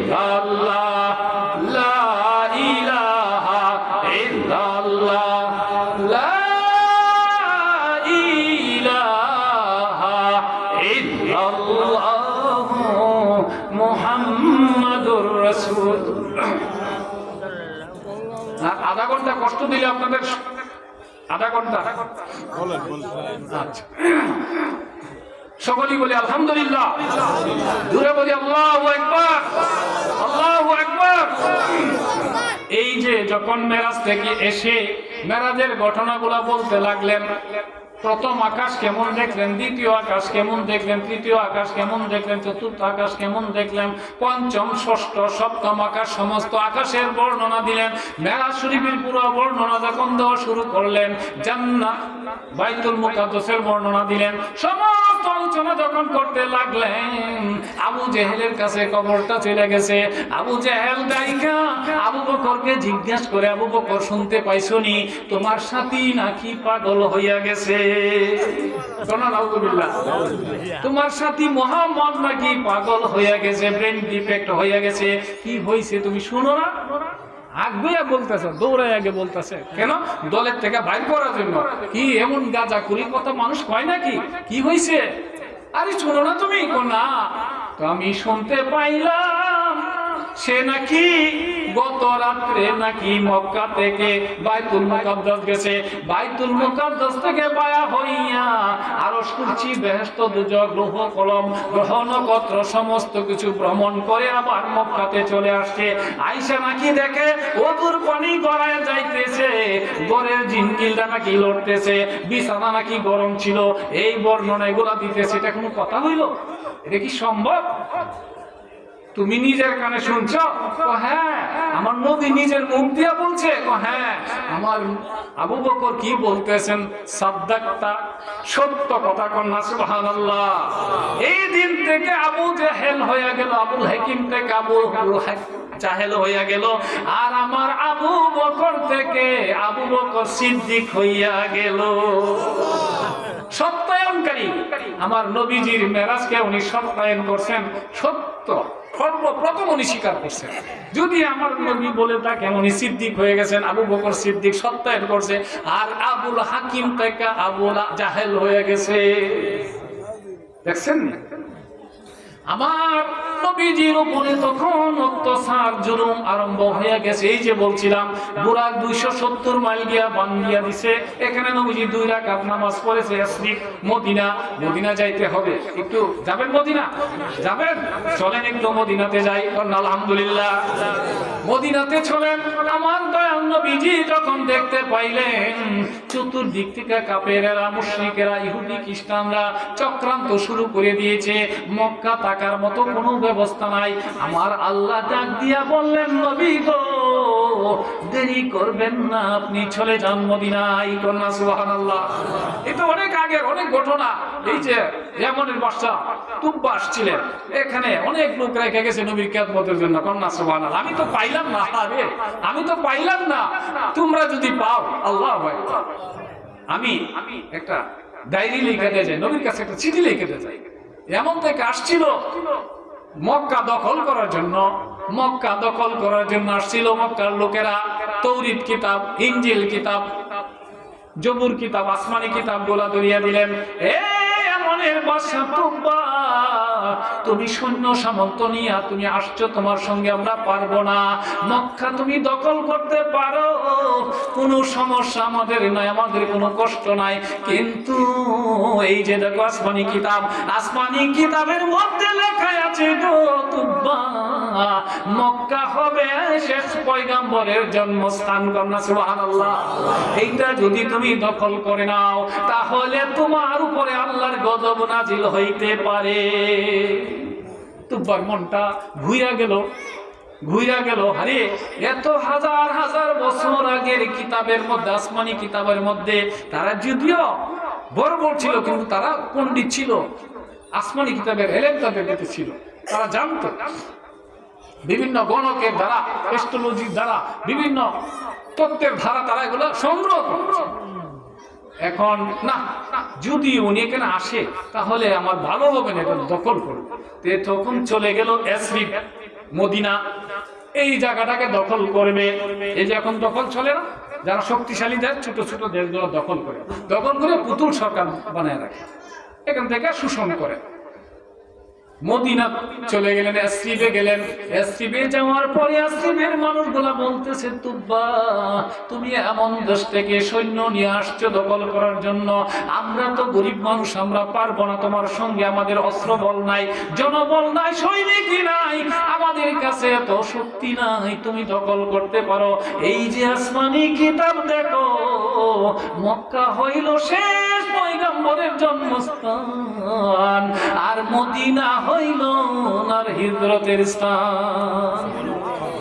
ইল্লাল্লাহ লা ইলাহা ইল্লাল্লাহ লা ইলাহা ইল্লাল্লাহ মুহাম্মাদুর রাসূলুল্লাহ। আধা ঘন্টা কষ্ট দিলে আপনাদের, আধা ঘন্টা আচ্ছা, সকলেই বলি আলহামদুলিল্লাহ, দূরে বলি আল্লাহু আকবার, আল্লাহু আকবার। এই যে যখন মেরাজ থেকে এসে মেরাজের ঘটনাগুলা বলতে লাগলেন, প্রথম আকাশ কেমন দেখলেন, দ্বিতীয় আকাশ কেমন দেখলেন, তৃতীয় আকাশ কেমন দেখলেন, চতুর্থ আকাশ কেমন দেখলেন, পঞ্চম ষষ্ঠ সপ্তম আকাশ, সমস্ত আকাশের বর্ণনা দিলেন। মেরাজ শরীফের পুরো বর্ণনা যখন দেওয়া শুরু করলেন, জান্নাত বাইতুল মুকাদ্দাসের বর্ণনা দিলেন, সমস্ত আলোচনা যখন করতে লাগলেন, আবু জেহেলের কাছে খবরটা চলে গেছে। আবু জেহেল ডাইকা আবু বকরকে জিজ্ঞেস করে, আবু বকর শুনতে পাইছনি তোমার সাথী নাকি পাগল হইয়া গেছে? তোমার সাথী মুহাম্মদ নাকি পাগল হইয়া গেছে, ব্রেন ডিফেক্ট হইয়া গেছে, কি হয়েছে তুমি শুনো না? আগে বলতেছে, দৌড়ায় আগে বলতেছে, কেন? দলের থেকে বাইর করার জন্য। কি এমন গাঁজা করি কথা মানুষ কয় নাকি? কি হয়েছে? আরে শুনো না তুমি? না, তো আমি শুনতে পাইলাম সে নাকি গত রাত্রে নাকি মক্কা থেকে বাইতুল মুকাদ্দাস গেছে, বাইতুল মুকাদ্দাস থেকে বায়া হইয়া আরশ কুরসি বেহেশত দুজক গ্রহ কলম গ্রহ নক্ষত্র সমস্ত কিছু ভ্রমণ করে আবার মক্কাতে চলে আসছে। আয়েশা নাকি দেখে ওদুর পানি গড়ায় যাইতেছে, গড়ের জিনকিলটা নাকি লড়তেছে, বিছানা নাকি গরম ছিল, এই বর্ণনা এগুলা দিতেছে। এটা কোনো কথা হইল? এটা কি সম্ভব? তুমি নিজের কানে শুনছো? হ্যাঁ। আমার নবী নিজের মুখ দিয়া বলছে? হ্যাঁ। আমার আবু বকর কি বলতেছেন? সাদ্দাক্তা, সত্য কথা কন্যা, সুবহানাল্লাহ। এই দিন থেকে আবু জাহেল হয়ে গেল, আবুল হাকিম থেকে আবু জাহেল হইয়া গেল, আর আমার আবু বকর থেকে আবু বকর সিদ্দিক হইয়া গেল। সত্যায়নকারী আমার নবীজির মেরাজকে উনি সত্যায়ন করছেন, সত্য সর্বপ্রথম উনি স্বীকার করছেন। যদি আমার নবী বলে থাকেন উনি সিদ্দিক হয়ে গেছেন, আবু বকর সিদ্দিক সত্যায়ন করছে, আর আবুল হাকিম থেকে আবুল জাহেল হয়ে গেছে। দেখছেন আমার নবীজির উপরে তখন অত্যাচার জুলুম আরম্ভ হয়ে গেছে। এই যে বলছিলাম বুরাক 270 মাইল গিয়া বান্দিয়া দিছে, এখানে নবীজি 2 রাকাত নামাজ পড়েছে। আসরিফ মদিনা যাইতে হবে, একটু যাবেন মদিনা? যাবেন? চলেন একটু মদিনাতে যাই। আলহামদুলিল্লাহ, মদিনাতে চলেন। আমার দয়াল নবীজি যখন দেখতে পাইলেন চতুর্দিক থেকে কাফেরেরা, মুশরিকেরা, ইহুদি খ্রিস্টানরা চক্রান্ত শুরু করে দিয়েছে, মক্কা থাকার মতো কোনো ব্যবস্থা নাই। আমার আল্লাহ ডাক দিয়া বললেন, নবী গো দেরি করবেন না, আপনি চলে যান মদিনায়। কন্যা সুবহানাল্লাহ। এটা অনেক আগের অনেক ঘটনা। এই যে ইয়ামানের বাদশা তুব্বা আসছিলেন, এখানে অনেক লোক রেখে গেছে নবীর খিদমতের জন্য। কন্যা সুবহানাল্লাহ। আমি তো পাইলাম না, আরে আমি তো পাইলাম না, তোমরা যদি পাও আল্লাহ ভাই। আমি একটা ডায়েরি লিখে দিয়ে যাই, নবীর কাছে একটা চিঠি লিখে দিয়ে যাই। এমন থেকে আসছিল মক্কা দখল করার জন্য, মক্কা দখল করার জন্য আসছিল মক্কার লোকেরা। তৌরিত কিতাব, ইনজিল কিতাব, জবুর কিতাব, আসমানি কিতাব গোলা দরিয়া দিলেন। এমনের বাদশা তুব্বা, তুমি সৈন্য সামন্ত নিয়ে তুমি আসছো, তোমার সঙ্গে আমরা পারবো না। মক্কা তুমি দখল করতে পারো, কোনো সমস্যা আমাদের নাই, আমাদের কোনো কষ্ট নাই, কিন্তু এই যে দেখো আসমানি কিতাব, আসমানি কিতাবের মধ্যে লেখা আছে গো তুব্বা, মক্কা হবে শেষ পয়গম্বরের জন্মস্থান। কন্যা সুবহানাল্লাহ। এইটা যদি তুমি দখল করে নাও তাহলে তোমার উপরে আল্লাহর গজব নাজিল হইতে পারে। তুব্বার মনটা ঘুইরা গেল। আরে এত হাজার হাজার বছর আগের কিতাবের মধ্যে, আসমানি কিতাবের মধ্যে, তারা যদিও বড় ছিল কিন্তু তারা পণ্ডিত ছিল, আসমানি কিতাবের এলেম তাদের কাছে ছিল, তারা জানতো বিভিন্ন গণকের দ্বারা, অ্যাস্ট্রোলজির দ্বারা, বিভিন্ন তত্ত্বের ধারা তারা এগুলো সংগ্রহ করছে। এখন না, যদি উনি এখানে আসে তাহলে আমার ভালো হবে না, এটা দখল করবে। তখন চলে গেল আসরিফ মদিনা এই জায়গাটাকে দখল করবে। এই যে এখন দখল চলে না, যারা শক্তিশালী দেশ ছোট ছোট দেশগুলো দখল করে পুতুল সরকার বানায় রাখে, এখান থেকে শোষণ করে। মদিনা চলে গেলেন, ইয়াসরিবে গেলেন। ইয়াসরিবে যাওয়ার পরে ইয়াসরিবের মানুষগুলা বলতেছে, তুব্বা তুমি এমন দেশ থেকে সৈন্য নিয়ে আসছো দখল করার জন্য, আমরা তো গরিব মানুষ, আমরা পারবো না তোমার সঙ্গে, আমাদের অস্ত্র বল নাই, জনবল নাই, সৈনিক নাই, আমাদের কাছে এত শক্তি নাই, তুমি দখল করতে পারো। এই যে আসমানি কিতাব দেখো, মক্কা হইল শেষ পয়গম্বরের জন্মস্থান, আর মদিনা হইল ওনার হিজরতের স্থান।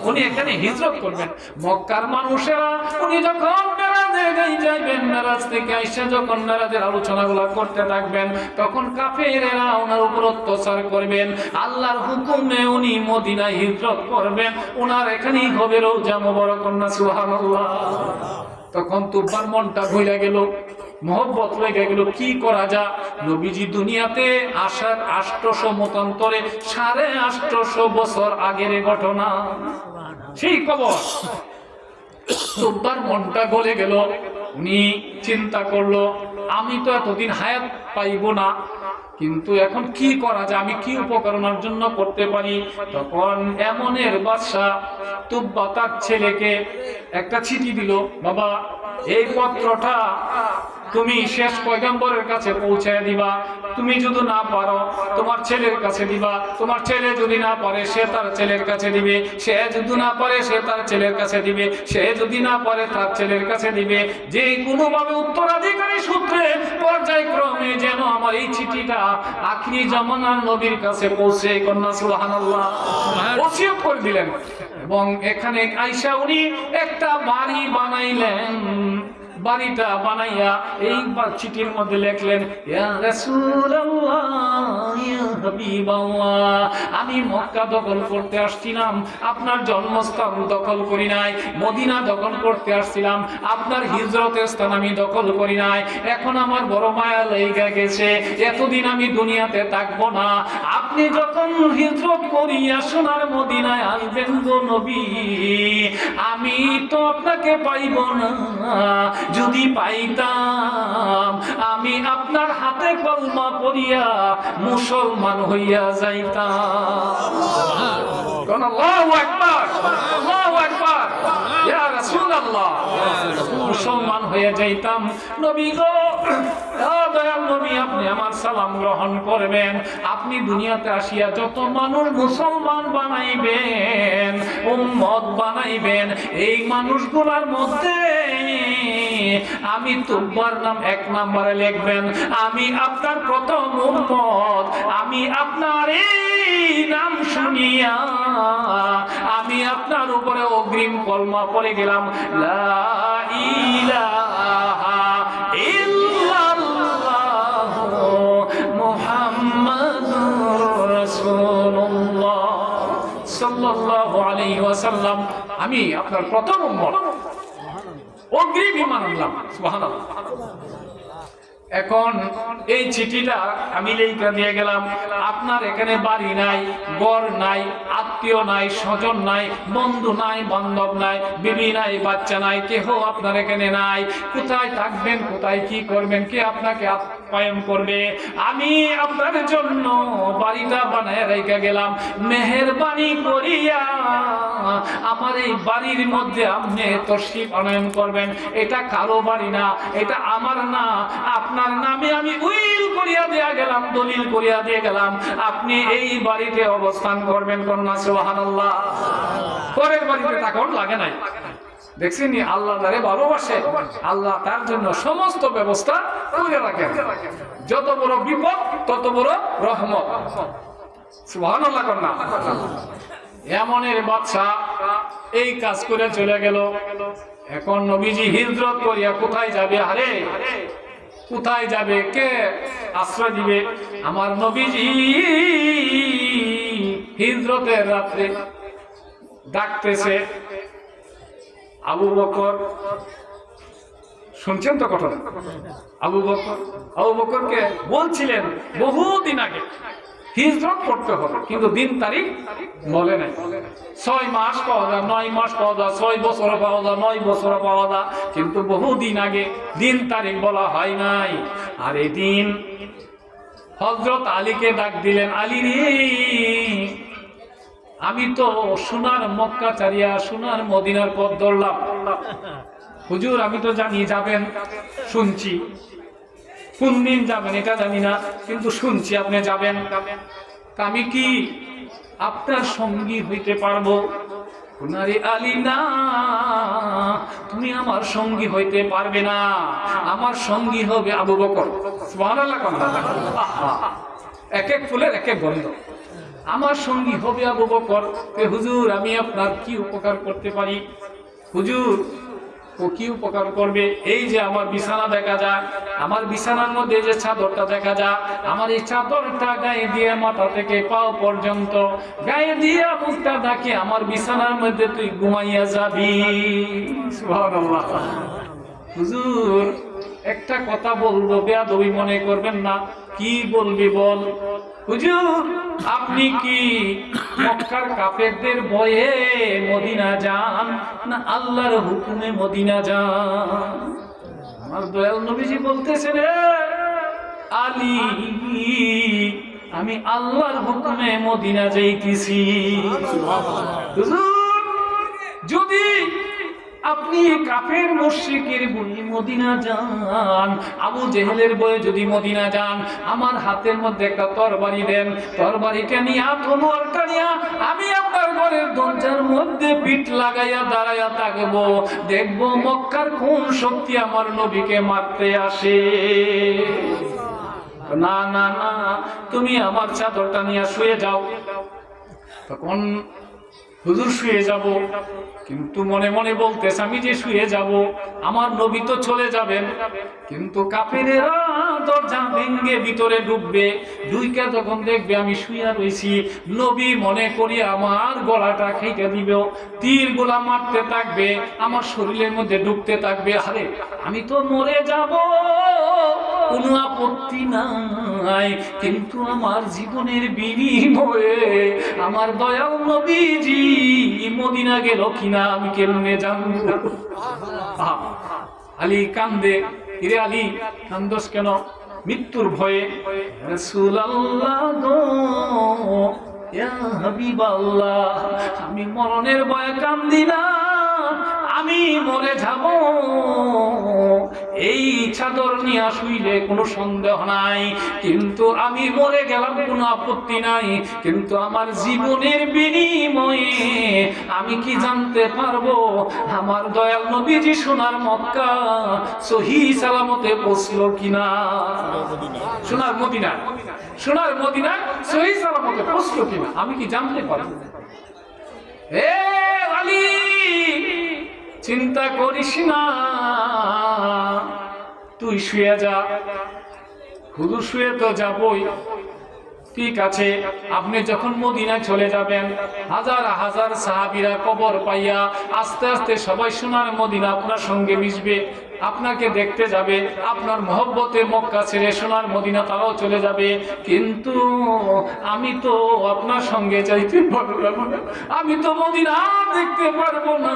উনি এখানে হিজরত করবেন। মক্কার মানুষেরা উনি যখন মেরাজে যাইবেন, মেরাজ থেকে আইসা যখন মেরাজের আলোচনাগুলো করতে থাকবেন, তখন কাফেরেরা ওনার উপর অত্যাচার করবেন। আল্লাহর হুকুমে উনি মদিনায় হিজরত করবেন, ওনার এখানেই হবে রওজা মুবারক, কন্যা সুবহানাল্লাহ। তখন তুব্বার মনটা ভুলে গেল, মহব্বত লেগে গেল, কি করা যায়। নবীজি দুনিয়াতে আসার 800 মতান্তরে 850 বছর আগের ঘটনা, সেই কবর। তুব্বার মনটা গলে গেল, উনি চিন্তা করলো, আমি তো এতদিন হায়াত পাইব না, কিন্তু এখন কি করা যায়, আমি কি উপকরণের জন্য করতে পারি। তখন এমনের বাদশা তুব্বা তার ছেলেকে একটা চিঠি দিল, বাবা এই পত্রটা তুমি শেষ পয়গম্বরের কাছে পৌঁছায় দিবা, তুমি যদি না পারো তোমার ছেলের কাছে দিবা, তোমার ছেলে যদি না পারে সে তার ছেলের কাছে দিবে, সে যদি না পারে সে তার ছেলের কাছে দিবে, সে যদি না পারে তার ছেলের কাছে দিবে, যে কোনোভাবে উত্তরাধিকারী সূত্রে পর্যায়ক্রমে যেন আমার এই চিঠিটা আখিরি জামানার নবীর কাছে পৌঁছে, কন্যা সুবহানাল্লাহ ওসিয়ত করে দিলেন। এবং এখানে আয়েশা উনি একটা বাড়ি বানাইলেন, বাড়িটা বানাইয়া এই চিঠির মধ্যে লিখলেন, ইয়া রাসূলুল্লাহ ইয়া হাবিবাল্লাহ, আমি মক্কা দখল করতে আসছিলাম, আপনার জন্মস্থান দখল করি নাই, মদিনা দখল করতে আসছিলাম, আপনার হিজরতের স্থান আমি দখল করি নাই, এখন আমার বড় মায়া লেগে গেছে, এতদিন আমি দুনিয়াতে থাকবো না, আপনি যখন হিজরত করিয়া সোনার মদিনায় আসবেন গো নবী, আমি তো আপনাকে পাইব না, যদি পাইতাম আমি আপনার হাতে কলমা পড়িয়া মুসলমান হইয়া যাইতাম। আল্লাহু আকবার, আল্লাহু আকবার, ইয়া রাসূলুল্লাহ, মুসলমান হয়ে যাইতাম। নবী গো, দয়াল নবী, আপনি আমার সালাম গ্রহণ করবেন, আপনি দুনিয়াতে আসিয়া যত মানুষ মুসলমান বানাইবেন, উম্মত বানাইবেন, এই মানুষগুলোর মধ্যে আমি তুব্বার নাম 1 নম্বরে লিখবেন, আমি আপনার প্রথম উম্মত, আমি আপনার এই নাম শুনিয়া আমি আপনার উপরে অগ্রিম কলমা পড়ে গেলাম, লা ইলাহা ইল্লাল্লাহ মুহাম্মাদুর রাসূলুল্লাহ সাল্লাল্লাহু আলাইহি ওয়াসাল্লাম, আমি আপনার প্রথম উম্মত, অগ্রিম ঈমান আনলাম। সুবহানাল্লাহ। এখন এই চিঠিটা আমি লেখা দিয়ে গেলাম, আপনার এখানে বাড়ি নাই, ঘর নাই, আত্মীয় নাই, স্বজন নাই, বন্ধু নাই, বান্ধব নাই, বিবি নাই, বাচ্চা নাই, কেহ আপনার এখানে নাই, কোথায় থাকবেন, কোথায় কি করবেন, কে আপনাকে আপ্যায়ন করবে, আমি আপনার জন্য বাড়িটা বানায় রেখে গেলাম, মেহেরবানি করিয়া আমার এই বাড়ির মধ্যে আপনি তশরিফ আনয়ন করবেন, এটা কারো বাড়ি না, এটা আমার না, আপনার নামে আমি উইল করিয়া দেয়া গেলাম, দলিল করিয়া দিয়ে গেলাম, আপনি এই বাড়িতে অবস্থান করবেন, কন্যা সুবহানাল্লাহ। পরের বাড়িতে থাকুন লাগে নাই, দেখছেন আল্লাহ তারে ভালোবাসে, আল্লাহ তার জন্য সমস্ত ব্যবস্থা করে রাখেন, যত বড় বিপদ তত বড় রহমত। সুবহানাল্লাহ কন্যা। এমনের বাদশা এই কাজ করে চলে গেল। এখন নবীজি হিজরত করিয়া কোথায় যাবে, আরে কোথায় যাবে, কে আশ্রয় দিবে? আমার নবীজি হিজরতের রাত্রে ডাকতেছে আবু বকর, শুনছেন তো ঘটনা? আবু বকরকে বলছিলেন বহুদিন আগে, হিজরত করতে হবে, কিন্তু দিন তারিখ বলে নাই। 6 মাস পাওয়া যায়, 9 মাস পাওয়া যায়, 6 বছর পাওয়া যায়, 9 বছর পাওয়া যায়, কিন্তু বহুদিন আগে দিন তারিখ বলা হয় নাই। আর এই দিন হযরত আলীকে ডাক দিলেন, আলী রে, আমি তো সোনার মক্কা ছাড়িয়া সোনার মদিনার পথ ধরলাম। হুজুর আমি তো জানি যাবেন, শুনছি, কোন দিন যাবেন এটা জানি না, কিন্তু শুনছি আপনি যাবেন। আমি কি আপনার সঙ্গী হইতে পারবো? আরে আলী না, তুমি আমার সঙ্গী হইতে পারবে না, আমার সঙ্গী হবে আবু বকর। সুবহানাল্লাহ। এক এক ফুলের এক এক গন্ধ। আমার সঙ্গী হবে আবু বকর। হুজুর আমি আপনার কি উপকার করতে পারি? হুজুর ও কি উপকার করবে? এই যে আমার বিছানা দেখা যায়, আমার বিছানার মধ্যে যে চাদরটা দেখা যায়, আমার এই চাদরটা গায়ে দিয়ে মাথা থেকে পাও পর্যন্ত গায়ে দিয়ে মুখটা ঢাকে আমার বিছানার মধ্যে তুই ঘুমাইয়া যাবি। সুবহানাল্লাহ। হুজুর একটা কথা বলবো, বেয়াদবি মনে করবেন না। কি বলবি বল। হুজুর আপনি কি মক্কার কাফেরদের ভয়ে মদিনা যান, না আল্লাহর হুকুমে মদিনা যান? আমার দয়াল নবীজি বলতেছেন, আলী আমি আল্লাহর হুকুমে মদিনা যাইতেছি। হুজুর যদি আপনি কাফের মুশরিকের বলে মদিনা যান, আবু জেহেলের বলে যদি মদিনা যান, আমার হাতের মধ্যে একটা তরবারি দেন, তরবারিটা নিয়ে তলোয়ারটা নিয়ে আমি আপনার ঘরের দরজার মধ্যে পিঠ লাগাইয়া দাঁড়াইয়া থাকবো, দেখবো মক্কার কোন শক্তি আমার নবীকে মারতে আসে। না না না, তুমি আমার চাদরটা নিয়ে শুয়ে যাও। তখন হুজুর শুয়ে যাব, কিন্তু মনে মনে বলতেছে আমি যে শুয়ে যাব, আমার নবী তো চলে যাবেন, কিন্তু কাফেরেরা দরজা ভেঙে ভিতরে ঢুকবে, ঢুইকা যখন দেখবে আমি শুয়ে রইছি, নবী মনে করি আমার গলাটা কেটে দিবে, তীর গোলা মারতে থাকবে, আমার শরীরের মধ্যে ঢুকতে থাকবে। আরে আমি তো মরে যাব, কোনো আপত্তি নাই, কিন্তু আমার জীবনের বিনিময়ে আমার দয়াল নবীজি মদিনা গেল কিনা আমি কেমনে জানবো? আলী কান্দে। ইরে আলী কান্দোস কেন? মৃত্যুর ভয়ে। রাসূলুল্লাহ গো, ইয়া হাবিবাল্লাহ, আমি মরণের ভয়ে কান্দি না, আমি মরে যাব। এই চাদর নিয়ে শুইলে কোনো সন্দেহ নাই, কিন্তু আমি মরে গেলাম কোনো আপত্তি নাই, কিন্তু আমার জীবনের বিনিময়ে আমি কি জানতে পারবো আমার দয়াল নবীজি সোনার মক্কা সহি সালামতে পৌঁছলো কিনা? সোনার মদিনা, সোনার মদিনা সহি সালামতে পৌঁছলো কিনা আমি কি জানতে পারবো? এ আলী চিন্তা করিস না, তুই শুয়ে যা। হুজুর শুয়ে তো যাবই, ঠিক আছে। আপনি যখন মদিনায় চলে যাবেন, হাজার হাজার সাহাবীরা কবর পাইয়া আস্তে আস্তে সবাই সোনার মদিনা আপনার সঙ্গে মিশবে, আপনাকে দেখতে যাবে, আপনার মহব্বতে মক্কা ছেড়ে সোনার মদিনা তারাও চলে যাবে, কিন্তু আমি তো আপনার সঙ্গে যাইতে পারবো না, আমি তো মদিনা দেখতে পারবো না।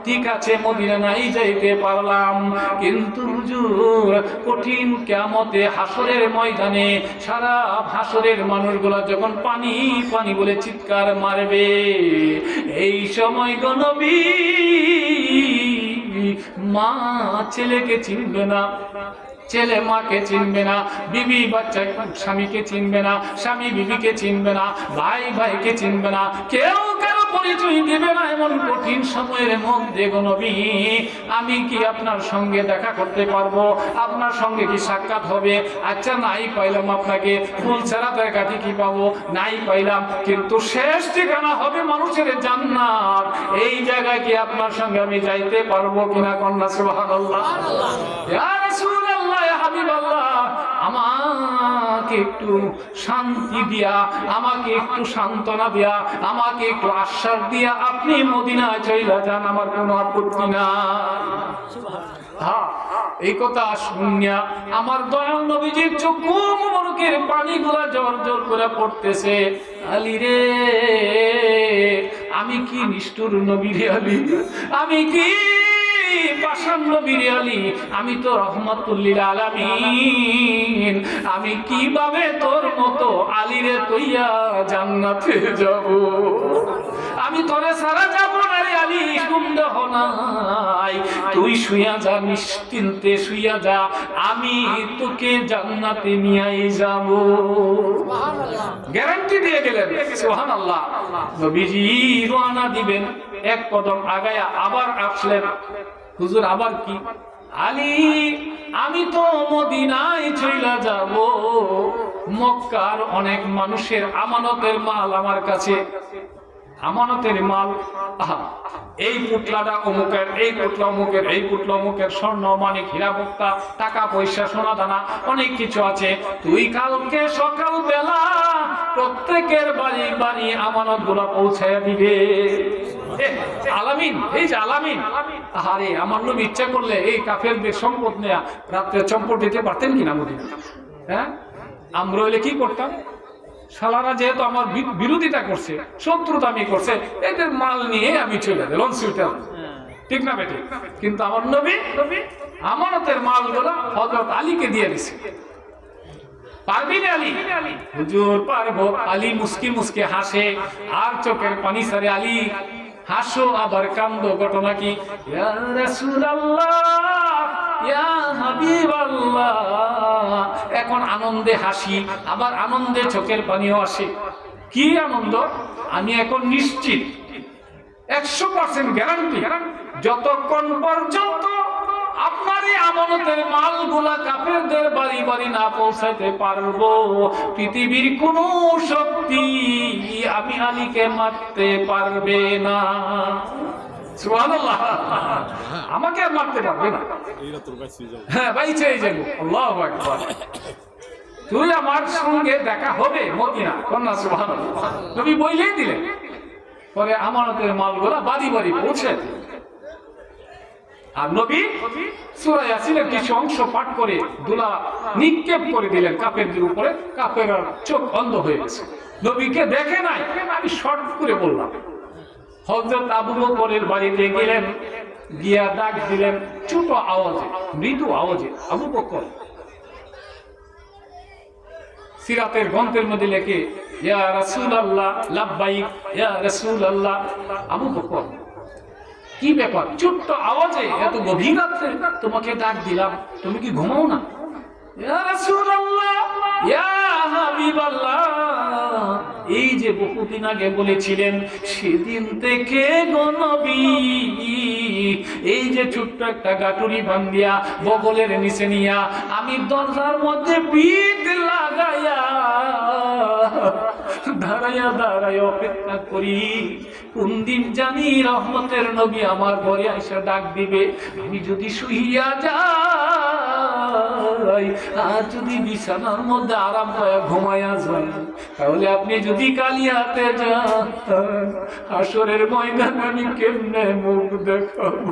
ঠিক আছে মদিনা নাই যাইতে পারলাম, কিন্তু হুজুর কঠিন কিয়ামতে হাসরের ময়দানে সারা হাসরের মানুষগুলা যখন পানি পানি বলে চিৎকার মারবে, এই সময় গো নবী মা ছেলেকে চিনবে না, ছেলে মাকে চিনবে না, বিবি বাচ্চা স্বামীকে চিনবে না, স্বামী বিবিকে চিনবে না, ভাই ভাইকে চিনবে না, কেউ কারো পরিচয় দিবে না। এমন কঠিন সময়ের মধ্যে গো নবী আমি কি আপনার সঙ্গে দেখা করতে পারবো? আপনার সঙ্গে কি সাক্ষাৎ হবে? আচ্ছা নাই পাইলাম আপনাকে, ফুল ছাড়া দেখাতে কি পাবো? নাই পাইলাম, কিন্তু শেষ ঠিকানা হবে মানুষের জান্নাত, এই জায়গায় কি আপনার সঙ্গে আমি যাইতে পারবো কিনা? কন্যা সুবহানাল্লাহ। ইয়া রাসূলুল্লাহ, ইয়া হাবিবাল্লাহ, আমাকে একটু শান্তি দিয়া, আমাকে একটু সান্ত্বনা দিয়া, আমাকে একটু আশ্বাস দিয়া আপনি মদিনায় চলে যান, আমার কোনো আপত্তি নাই। হ্যাঁ এই কথা শুনিয়া আমার দয়াল নবীজির চক্ষু মোবারকের পানিগুলা জোর জোর করে পড়তেছে। আলী রে, আমি কি নিষ্ঠুর নবী রে আলী, আমি কি পাষাণ নবী রে আলী, আমি তো রহমাতুল লিল আলামিন, আমি কিভাবে তোর মতো আলী রে তৈয়া জান্নাতে যাব? আমি তোরে সারা যাব না রে আলী, সন্দেহ নাই, তুই শুইয়া যা, নিশ্চিন্তে শুইয়া যা, আমি তোকে জান্নাতে নিয়ে যাব। গ্যারান্টি দিয়ে গেলেন। সুবহানাল্লাহ। নবীজি রওনা দিবেন, এক কদম আগায়া আবার আসলেন, হুজুর আবার কি? আলী, আমি তো মদিনায় চইলা যাব, মক্কার অনেক মানুষের আমানতের মাল আমার কাছে, আমানতের মাল, এই পুতলাটা অমুকের, এই পুতলা অমুকের, এই পুতলা অমুকের, স্বর্ণ মানিক হীরা মুক্তা, টাকা পয়সা সোনা দানা অনেক কিছু আছে। তুই কালকে সকাল বেলা প্রত্যেকের বাড়ি বাড়ি আমানত গুলা পৌঁছাইয়া দিবে। আলামিন, এই যে আলামিন, আরে আমার নবী ইচ্ছা করলে এই কাফেরদের সম্পদ নেয়া রাত্রে চম্পট দিতে পারতেন কিনা মদিনা? হ্যাঁ, আমরা হইলে কি করতাম? শালারা যেহেতু আমার বিরোধিতা করছে, শত্রুতামি করছে, এদের মাল নিয়ে আমি চলে যাই লঞ্চুইটার, ঠিক না বেটি? কিন্তু আমার নবী আমানতের মালগুলো হযরত আলীকে দিয়ে দিছে। পারবি না আলী? হুজুর পারবো। আলী মুস্কি মুস্কি হাসে আর চোখের পানি ছাড়ে। আলী হাসো আবার কান্দো, ঘটনা কি? ইয়া রাসূলুল্লাহ, ইয়া হাবিবাল্লাহ। এখন আনন্দে হাসি, আবার আনন্দে চোখের পানিও আসে। কি আনন্দ? আমি এখন নিশ্চিত, 100% গ্যারান্টি, যতক্ষণ পর্যন্ত আপনার এই আমানতের মালগুলা কাফেরদের বাড়ি বাড়ি না পৌঁছাতে পারবো, পৃথিবীর কোন শক্তি আমি আলীকে মারতে পারবে না। সুবহানাল্লাহ। আমাকে আর মারতে পারবে না। হ্যাঁ, বাইচে যাবো। আল্লাহু আকবার। তুই আমার সঙ্গে দেখা হবে মদিনা, কন্যা। সুবহানাল্লাহ। নবী বইলেই দিলেন। পরে আমানতের মালগুলা বাড়ি বাড়ি পৌঁছে দিলেন। আর নবী সূরা ইয়াসিনের কিছু অংশ পাঠ করে দুলা নিক্ষেপ করে দিলেন কাফেরদের উপরে। কাফেররা চোখ অন্ধ হয়ে গেছে, নবীকে দেখে নাই। আমি শর্ট করে বললাম। হযরত আবু বকরের বাড়িতে গেলেন, গিয়া ডাক দিলেন ছোট আওয়াজে, মৃদু আওয়াজে, আবু বকর। সিরাতের গ্রন্থের মধ্যে লেখে, ইয়া রাসূলুল্লাহ লাব্বাইক, ইয়া রাসূলুল্লাহ। আবু বকর, কি ব্যাপার? ছোট্ট আওয়াজে এত গভীর রাত্রে তোমাকে ডাক দিলাম, তুমি কি ঘুমাও না? ইয়া রাসূলুল্লাহ, ইয়া হাবিবাল্লাহ, এই যে বহুদিন আগে বলেছিলেন, সেদিন থেকে গো নবী এই যে ছোট্ট একটা গাটুরি বান্ধিয়া বগলের নিচে নিয়া আমি দরজার মধ্যে পিঠ লাগাইয়া দাঁড়াইয়া দাঁড়াইয়া অপেক্ষা করি, কোন দিন জানি রহমতের নবী আমার ঘরে আইসা ডাক দিবে। আমি যদি শুইয়া যাই আর যদি বিছানার মধ্যে আরাম পায়া ঘুমাইয়া যাই, তাহলে আপনি যদি কালিয়াতে যান, হাসরের ময়দানে আমি কেমনে মুখ দেখাবো?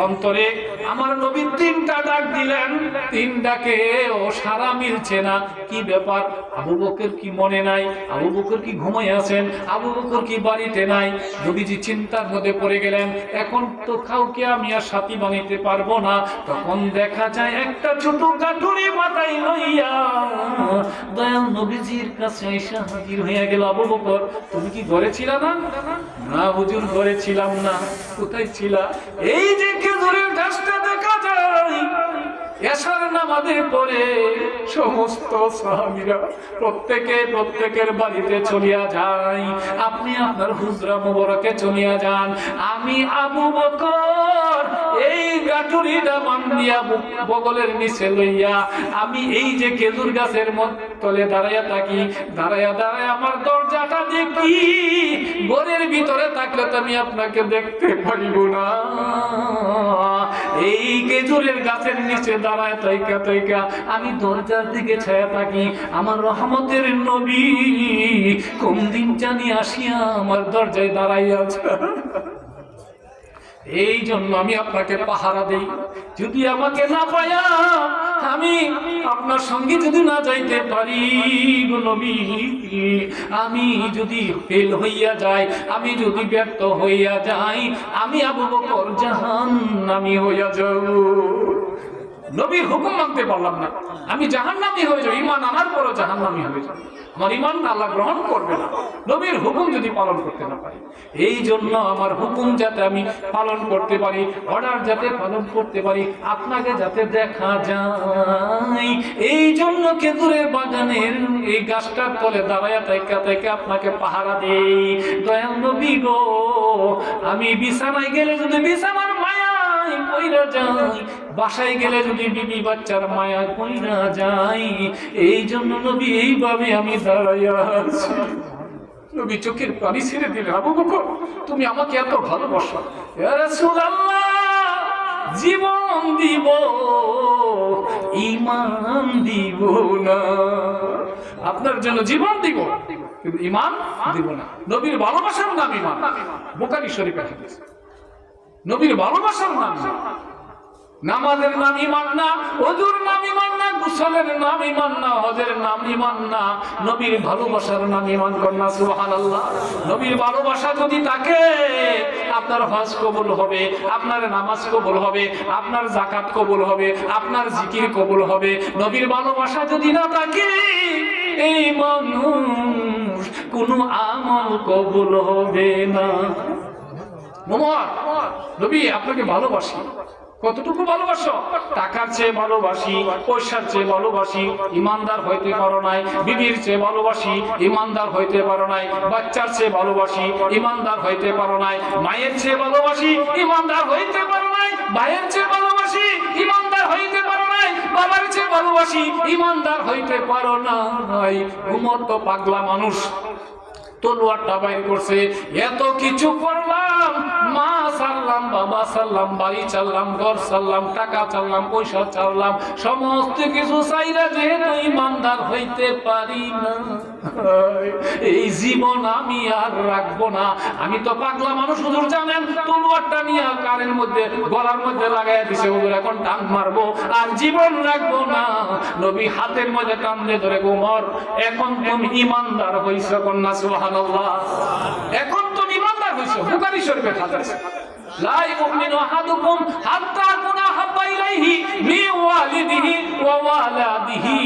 অন্তরে আমার নবী তিনটা ডাক দিলেন, তিন ডাকে ও সারা মিলছে না। কি ব্যাপার? আবু বকর কি মনে নাই? আবু বকর কি ঘুমায় আছেন? আবু বকর কি বাড়িতে নাই? নবীজি চিন্তার মধ্যে পড়ে গেলেন। এখন তো কাউকে আমি আর সাথী বানাইতে পারবো না। তখন দেখা যায় একটা ছোট গাঠুরি মাথায় লইয়া দয়াল নবীজির কাছে এসে হাজির হয়ে গেল। আবু বকর, তুমি কি ঘরে ছিলা না? না হুজুর, ঘরে ছিলাম না। কোথায় ছিলা? এই যে খেজুরের গাছটা দেখা যায়, এশার নামাজের পরে সমস্ত সাহাবীরা প্রত্যেকের বাড়িতে চলিয়া যায়। আপনি আপনার হুজরা মুবারকে চলিয়া যান। আমি আবু বকর এই গাঠুরিটা বান্ধিয়া বগলের নিচে লইয়া আমি এই যে খেজুর গাছের তলে দাঁড়াইয়া থাকি। দাঁড়াইয়া দাঁড়াইয়া আমার দরজাটা দেখি, ঘরের ভিতরে থাকলে তো আমি আপনাকে দেখতে পারিব না। এই খেজুরের গাছের নিচে দাঁড়ায় তৈকা আমি দরজার দিকে ছায়া থাকি। আমার রহমতের নবী কোন দিন জানি আসিয়া আমার দরজায় দাঁড়াইয়াছে। এই জন্য আমি আপনাকে পাহারা দেই। যদি আমাকে না পায়া আমি আপনার সঙ্গে যদি না যাইতে পারি গো নবী, আমি যদি ফেল হইয়া যাই, আমি যদি ব্যর্থ হইয়া যাই, আমি আবু বকর জাহান্নামী হইয়া যাব। নবীর হুকুম মানতে পারলাম না, আমি জাহান্নামী হয়ে যাব। ঈমান আনার পরও জাহান্নামী হয়ে যাব। আমার ঈমান আল্লাহ গ্রহণ করবে না নবীর হুকুম যদি পালন করতে না পারি। এই জন্য আমার হুকুম যাতে আমি পালন করতে পারি, অর্ডার যাতে পালন করতে পারি, আপনাকে যাতে দেখা যায়, এই জন্য খেজুরের বাগানের এই গাছটার তলে দাঁড়ায়া থেকে আপনাকে পাহারা দেই। দয়াল নবী গো, আমি বিছানায় গেলে যদি বিছানার মায়ায় পইরা যাই, বাসায় গেলে যদি বিবি বাচ্চার মায়া কইরা যাই, এই জন্য নবী এইভাবে আমি দাঁড়াইয়া আছি। নবী চোখের পানি ছেড়ে দিলেন, আবু বকর তুমি আমাকে এত ভালোবাসো, ইয়া রাসূলুল্লাহ জীবন দিব ঈমান দিব না, আপনার জন্য জীবন দিব কিন্তু ঈমান দিব না। নবীর ভালোবাসার নাম ঈমান, বুখারী শরীফে হাদিস। নবীর ভালোবাসার নাম নামাজের নাম ঈমান না, ওযুর নাম ঈমান না, গোসলের নাম ঈমান না, হজের নাম ঈমান না, নবীর ভালোবাসার নাম ঈমান। কন্যা সুবহানাল্লাহ। নবীর ভালোবাসা যদি থাকে, আপনার হজ কবুল হবে, আপনার নামাজ কবুল হবে, আপনার যাকাত কবুল হবে, আপনার জিকির কবুল হবে। নবীর ভালোবাসা যদি না থাকে, এই মানুষ কোনো আমল কবুল হবে না। নবী আপনাকে ভালোবাসি, কতটুকু ভালোবাসো? টাকার চেয়ে ভালোবাসি, পয়সার চেয়ে ভালোবাসি, ইমানদার হইতে পারো নাই। বিবির চেয়ে ভালোবাসি, ইমানদার হইতে পারো নাই। বাচ্চার চেয়ে ভালোবাসি, ইমানদার হইতে পারো নাই। মায়ের চেয়ে ভালোবাসি, ইমানদার হইতে পারো নাই। ভাইয়ের চেয়ে ভালোবাসি, ইমানদার হইতে পারো নাই। বাবার চেয়ে ভালোবাসি, ইমানদার হইতে পারো নাই। উমর তো পাগলা মানুষ, তলোয়ারটা বাইর করছে, এত কিছু করলাম, মা চাললাম, বাবা চাললাম, বাড়ি চাললাম, ঘর চাললাম, টাকা চাললাম, পয়সা চাললাম, সমস্ত কিছু চাইরা যেহেতু ইমানদার হইতে পারি না, এই জীবন আমি আর রাখবো না। আমি তো পাগলা মানুষ, হুজুর জানেন, তলোয়ারটা নিয়ে কানের মধ্যে গলার মধ্যে লাগাইয়া দিছে, হুজুর এখন টান মারবো আর জীবন রাখবো না। নবী হাতের মধ্যে টানলে ধরে, ওমর এখন তুমি ইমানদার হইছো। কন্যা সুবহানাল্লাহ। এখন তুমি ইমানদার হইছো। বুখারী শরীফের হাদিস, লা ইউমিনু আহাদুকুম হাত্তা আকুনা হাব্বা ইলাইহি মিন ওয়ালিদিহি ওয়া ওয়ালাদিহি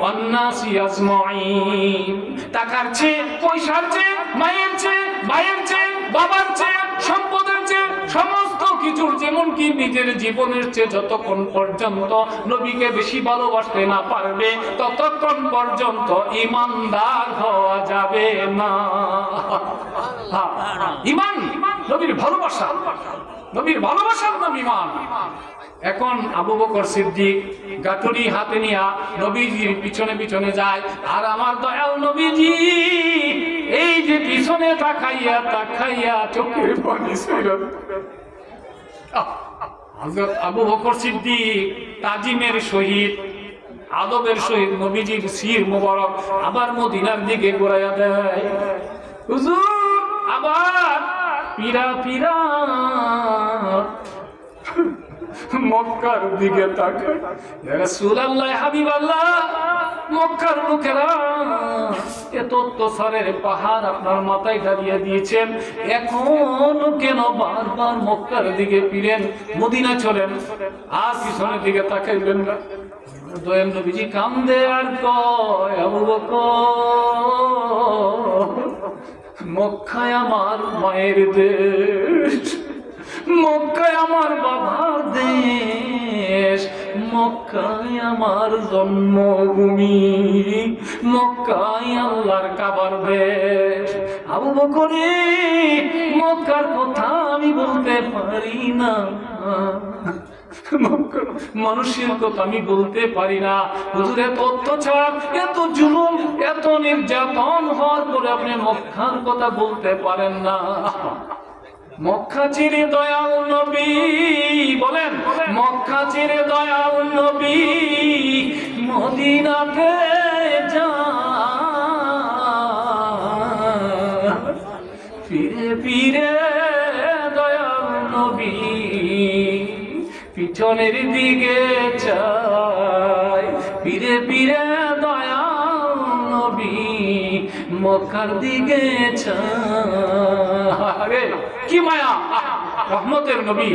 ওয়ান নাসি আজমাইন। টাকার চেয়ে, পয়সার চেয়ে, মায়ের চেয়ে, ভাইয়ের চেয়ে, বাবার চেয়ে, সম্পদের চেয়ে, সমস্ত কিছুর, যেমন কি নিজের জীবনের চেয়ে যতক্ষণ পর্যন্ত নবীকে বেশি ভালোবাসতে না পারবে, ততক্ষণ পর্যন্ত ঈমানদার হওয়া যাবে না। ঈমান নবীর ভালোবাসা, নবীর ভালোবাসার নাম ঈমান। এখন আবু বকর সিদ্দিক গাঁটুরি হাতে নিয়ে নবীজির পিছনে পিছনে যায়, আর আমার দয়াল নবীজি এই যে পিছনে তাকাইয়া তাকাইয়া চোখের পানি ছিল। হযরত আবু বকর সিদ্দিক তাজিমের সহিত, আদবের সহিত নবীজির শির মোবারক আবার মদিনার দিকে ঘুরাইয়া দেয়। হুজুর আবার পিরা পিরা মক্কার দিকে তাকায়। ইয়া রাসূলুল্লাহ, হাবিবাল্লাহ, মক্কার লোকেরা এত অত্যাচারের পাহাড় আপনার মাথায় ঢালিয়ে দিয়েছেন, এখন কেন বারবার মক্কার দিকে ফিরেন, মদিনা চলেন, আর পিছনের দিকে তাকাইবেন না? দয়াল নবীজি কান্দে আর কয়, আবু বকর, মক্কায় আমার মায়ের দেশ, মক্কায় আমার বাবার দেশ, মক্কায় আমার জন্মভূমি, মক্কায় আল্লাহর কাবার দেশ। আবু বকর, মক্কার কথা আমি বলতে পারি না, মানুষের কথা আমি বলতে পারি না। হুজুর এত অত্যাচার, এত জুলুম, এত নির্যাতন হওয়ার পরে আপনি মক্কার কথা বলতে পারেন না। মক্কা ছেড়ে দয়াল নবী, বলেন, মক্কা ছেড়ে দয়াল নবী মদিনাতে যায়, ফিরে ফিরে দয়াল পিছনের দিকে চাই, ফিরে ফিরে দয়াল নবী মক্কার দিকে চাই। কি মায়া রহমতের নবী,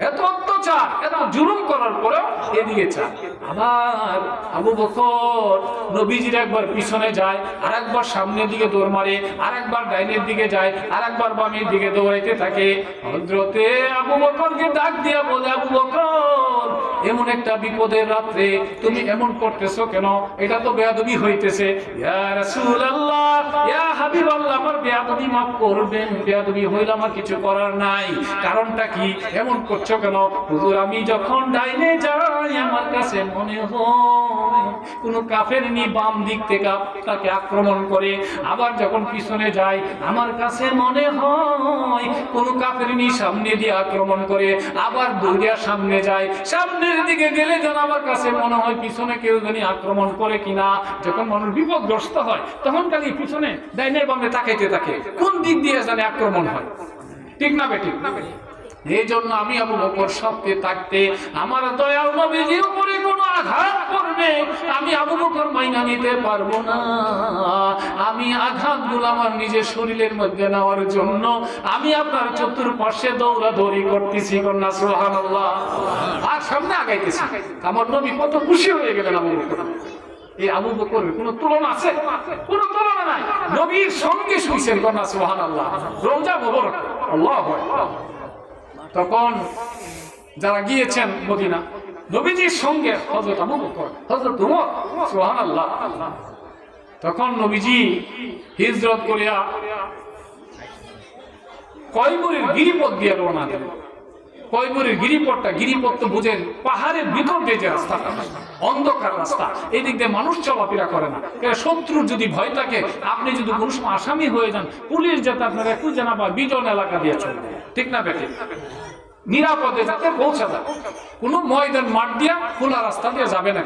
এত অত্যাচার এত জুলুম করার পরেও এদিকে চায়। আবার আবু বকর নবীজির একবার পিছনে যায়, আর একবার সামনের দিকে দৌড় মারে, আর একবার ডাইনের দিকে যায়, আর একবার বামের দিকে দৌড়াইতে থাকে। হযরতে আবু বকরকে ডাক দিয়া বলে, আবু বকর, এমন একটা বিপদের রাত্রে তুমি এমন করতেছো কেন? এটা তো বেয়াদবি হইতেছে। ইয়া রাসূলুল্লাহ, ইয়া হাবিবাল্লাহ, আমার বেয়াদবি মাফ করবেন, বেয়াদবি হইল, আমার কিছু করার নাই। কারণটা কি? এমন করছো কেন? হুজুর, আমি যখন ডাইনে যাই আমার কাছে মনে হয় কোন কাফেরনি বাম দিক থেকে তাকে আক্রমণ করে, আবার যখন পিছনে যাই আমার কাছে মনে হয় কোন কাফেরনি সামনে দিয়ে আক্রমণ করে, আবার দৌড়িয়া সামনে যায়, সামনের দিকে গেলে যেন আমার কাছে মনে হয় পিছনে কেউ জানি আক্রমণ করে কিনা। যখন মানুষ বিপদগ্রস্ত হয় তখন খালি পিছনে ডাইনে বামে তাকাইতে থাকে, কোন দিক দিয়ে জানে আক্রমণ হয়। ঠিক না বেঠিক? এই জন্য আমি আবু বকর সবকে থাকতে আমার দয়াল নবীজির উপরে কোনো আঘাত করবে আমি আবু বকর মাইনা নিতে পারবো না। আমি আঘাতগুলো আমার নিজের শরীরের মধ্যে নেওয়ার জন্য আমি আপনার চতুর্পাশে দৌড়াদৌড়ি করতেছি, কন্যা সুবহানাল্লাহ, আর সামনে আগাইতেছি। আমার নবী কত খুশি হয়ে গেলেন। আবু বকর, এই আবু বকরের কোনো তুলনা আছে? কোনো তুলনা নাই। নবীর সঙ্গে শুইছেন, কন্যা সুবহানাল্লাহ, রওজা মুবারক, আল্লাহু আকবার। তখন যারা গিয়েছেন মদিনা, নবীজির সঙ্গে হযরত আবু বকর, হযরত ওমর, সুবহানাল্লাহ, তখন নবীজি হিজরত করিয়া কয়বরের গিরিপথ দিয়ে রওনা দিলেন। কয়বরের গিরিপথটা, গিরিপথ তো বুঝেন পাহাড়ের ভিতর দিয়ে যে রাস্তাটা, অন্ধকার রাস্তা, এই দিক দিয়ে মানুষ চলাফেরা করে না। শত্রুর যদি ভয় থাকে, আপনি যদি কোনো সময় আসামি হয়ে যান, পুলিশ যাতে আপনারা খুঁজে না পায়, বিজন এলাকা দিয়ে চলবে। ঠিক না বেটে? নিরাপদে যাতে পৌঁছা যায়, কোনো ময়দান মাঠ দিয়া খোলা রাস্তা দিয়ে যাবে না।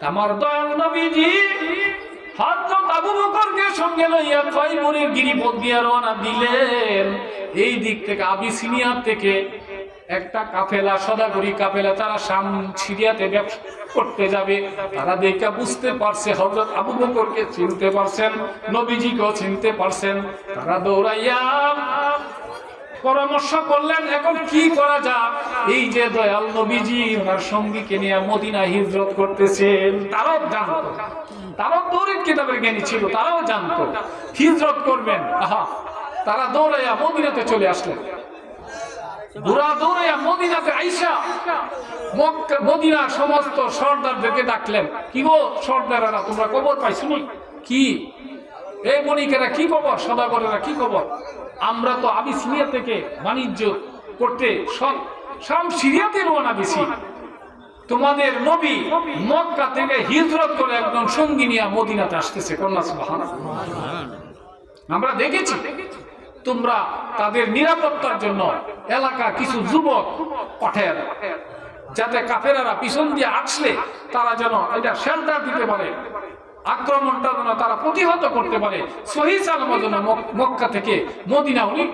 আমার দয়াল নবীজি হযরত আবু বকরকে সঙ্গে লইয়া কয়বরের গিরিপথ দিয়ে রওনা দিলেন। এই দিক থেকে আবিসিনিয়া থেকে একটা কাফেলা, সদাগরি কাফেলা, তারা শাম সিরিয়াতে ব্যবসা করতে যাবে। তারা দেখা বুঝতে পারছে হযরত আবু বকরকে চিনতে পারছেন, নবীজিকেও চিনতে পারছেন। তারা দৌড়াইয়া পরামর্শ করলেন এখন কি করা যায়। এই যে দয়াল নবীজি ওনার সঙ্গীকে নিয়ে মদিনা হিজরত করতেছেন, তারাও জানতো, তারাও তৌরাত কিতাবের জ্ঞানী ছিল, তারাও জানতো হিজরত করবেন। আহা, তারা দৌড়াইয়া মদিনাতে চলে আসলেন। দৌড়াইয়া মদিনাতে আইসা মদিনার সমস্ত সর্দারদেরকে ডাকলেন। কি গো সর্দারেরা, তোমরা খবর পাইছনি? কি এই বণিকেরা কি খবর? সদাগরেরা কি খবর? আমরা তো আবিসিনিয়া থেকে বাণিজ্য করতে শাম সিরিয়াতে রওনা দিছি, তোমাদের নবী মক্কা থেকে হিজরত করে একজন সঙ্গী নিয়ে মদিনাতে আসতেছে, কন্যা সুবহানাল্লাহ। আমরা দেখেছি তোমরা তাদের নিরাপত্তার জন্য এলাকার কিছু যুবক পাঠায় দাও, যাতে কাফেরারা পিছন দিয়ে আসলে তারা যেন এটা শেল্টার দিতে পারে, আক্রমণটা যেন তারা প্রতিহত করতে পারে। সহিহ সালামত যেন মক্কা থেকে মদিনা উনি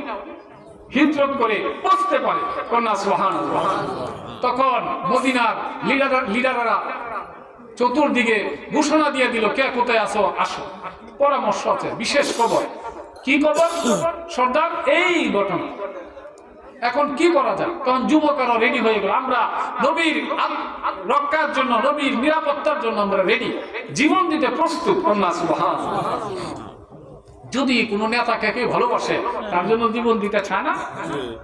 হিজরত করে পৌঁছতে পারে, কন্যা সুবহানাল্লাহ। তখন মদিনার লিডাররা চতুর্দিকে ঘোষণা দিয়ে দিল, কে কোথায় আসো, আসো। পরামর্শ আছে, বিশেষ খবর। কি খবর? সর্দার, এই ঘটনা, এখন কি করা যায়? তখন যুবকেরা রেডি হয়ে গেল, আমরা নবীর রক্ষার জন্য, নবীর নিরাপত্তার জন্য আমরা রেডি, জীবন দিতে প্রস্তুত, কন্যা সুবহানাল্লাহ। যদি কোনো নেতাকে কেউ ভালোবাসে তার জন্য জীবন দিতে চায় না?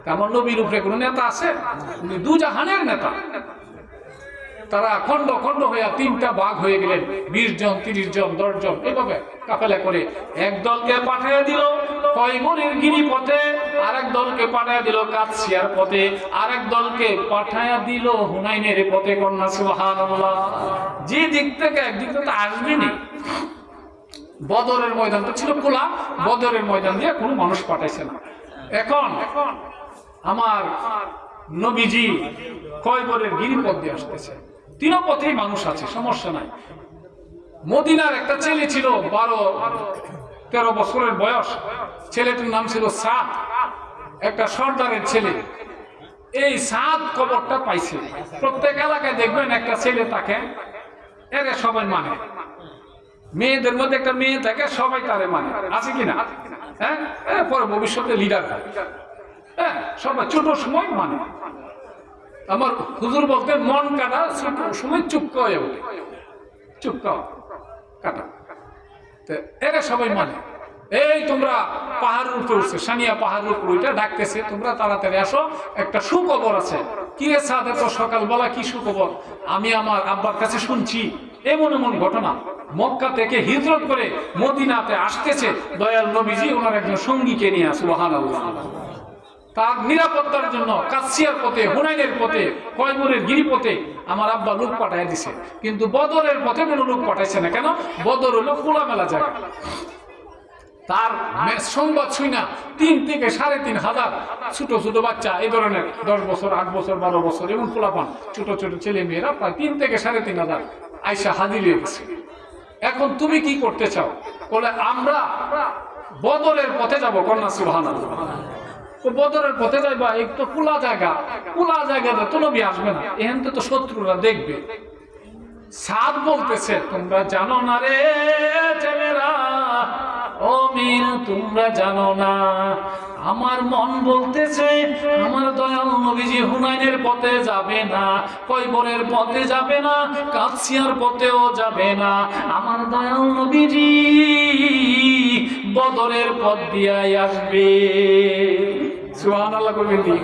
তেমন নবীর উপরে কোনো নেতা আছে? উনি দুজাহানের নেতা। তারা খন্ড খন্ড হয়ে তিনটা ভাগ হয়ে গেলেন, 20 জন, 30 জন, 10 জন, এভাবে কাফেলা করে এক দলকে পাঠিয়ে দিল কয়বরের গিরিপথে, আরেক দলকে পাঠিয়ে দিল কাদসিয়ার পথে, আরেক দলকে পাঠিয়ে দিল হুনাইনের পথে, কন্যা সুবহানাল্লাহ। যে দিক থেকে একদিক থেকে আসবেনি। বদরের ময়দান তো ছিল খোলা, বদরের ময়দান দিয়ে কোনো মানুষ পাঠাইছে না। এখন আমার নবীজি কয়বরের গিরিপথ দিয়ে আসতেছে, তিন পথেই মানুষ আছে, সমস্যা নাই। মদিনার একটা ছেলে ছিল 12-13 বছরের বয়স, ছেলেটির নাম ছিল সাদ, একটা সর্দারের ছেলে। এই সাদ কবরটা পাইছে। প্রত্যেক এলাকায় দেখবেন একটা ছেলে থাকে, এরা সবাই মানে। মেয়েদের মধ্যে একটা মেয়ে থাকে, সবাই তারে মানে, আছে কিনা? হ্যাঁ, পরে ভবিষ্যতে লিডার হয়। হ্যাঁ, সবাই ছোট সময় মানে। আমার হুজুর বলতে মন কাটা ছোট সময় চুপকা হয়ে ওঠে, চুপকা কাটা। এরা সবাই মানে। এই তোমরা পাহাড়ের উপরে উঠছে, সানিয়া পাহাড়ের উপর ওইটা ডাকতেছে, তোমরা তাড়াতাড়ি আসো, একটা সুখবর আছে। কি রে সাদ, এত সকালবেলা কি সুখবর? আমি আমার আব্বার কাছে শুনছি এমন এমন ঘটনা। মক্কা থেকে হিজরত করে মদিনাতে আসতেছে দয়াল নবীজি, ওনার একজন সঙ্গীকে নিয়ে। সুবহানাল্লাহ। তার নিরাপত্তার জন্য কাছিয়ার পথে, হুনাইনের পথে, কয়বরের গিরিপথে আমার আব্বা লোক পাঠায় দিছে, কিন্তু বদরের পথে কোনো লোক পাঠাইছে না। কেন? বদর হলো খোলামেলা জায়গা। তার সংবাদ শুই না 3 থেকে 3,500 ছোট ছোট বাচ্চা, এই ধরনের 10 বছর, 8 বছর, 12 বছর এমন পোলাপান, ছোট ছোট ছেলে মেয়েরা প্রায় 3 থেকে 3,500 আইসা হাজির হয়ে গেছে। এখন তুমি কি করতে চাও? বলে আমরা বদরের পথে যাবো। কন্যা সুবহানাল্লাহ। বদরের পথে যাইবা, একটু খোলা জায়গা, খোলা জায়গাতে তো নবী আসবে না, এখান তো শত্রুরা দেখবে। সাদ বলতেছে, তোমরা জানো না রে ছেলেরা, ও মেয়েরা তোমরা জানো না, আমার মন বলতেছে আমার দয়াল নবীজি হুনাইনের পথে যাবে না, কয়বরের পথে যাবে না, কাছিয়ার পথেও যাবে না। আমার দয়াল নবীজি বদরের পথ দিয়ে আসবে। সুবহানাল্লাহ কইবেন কি?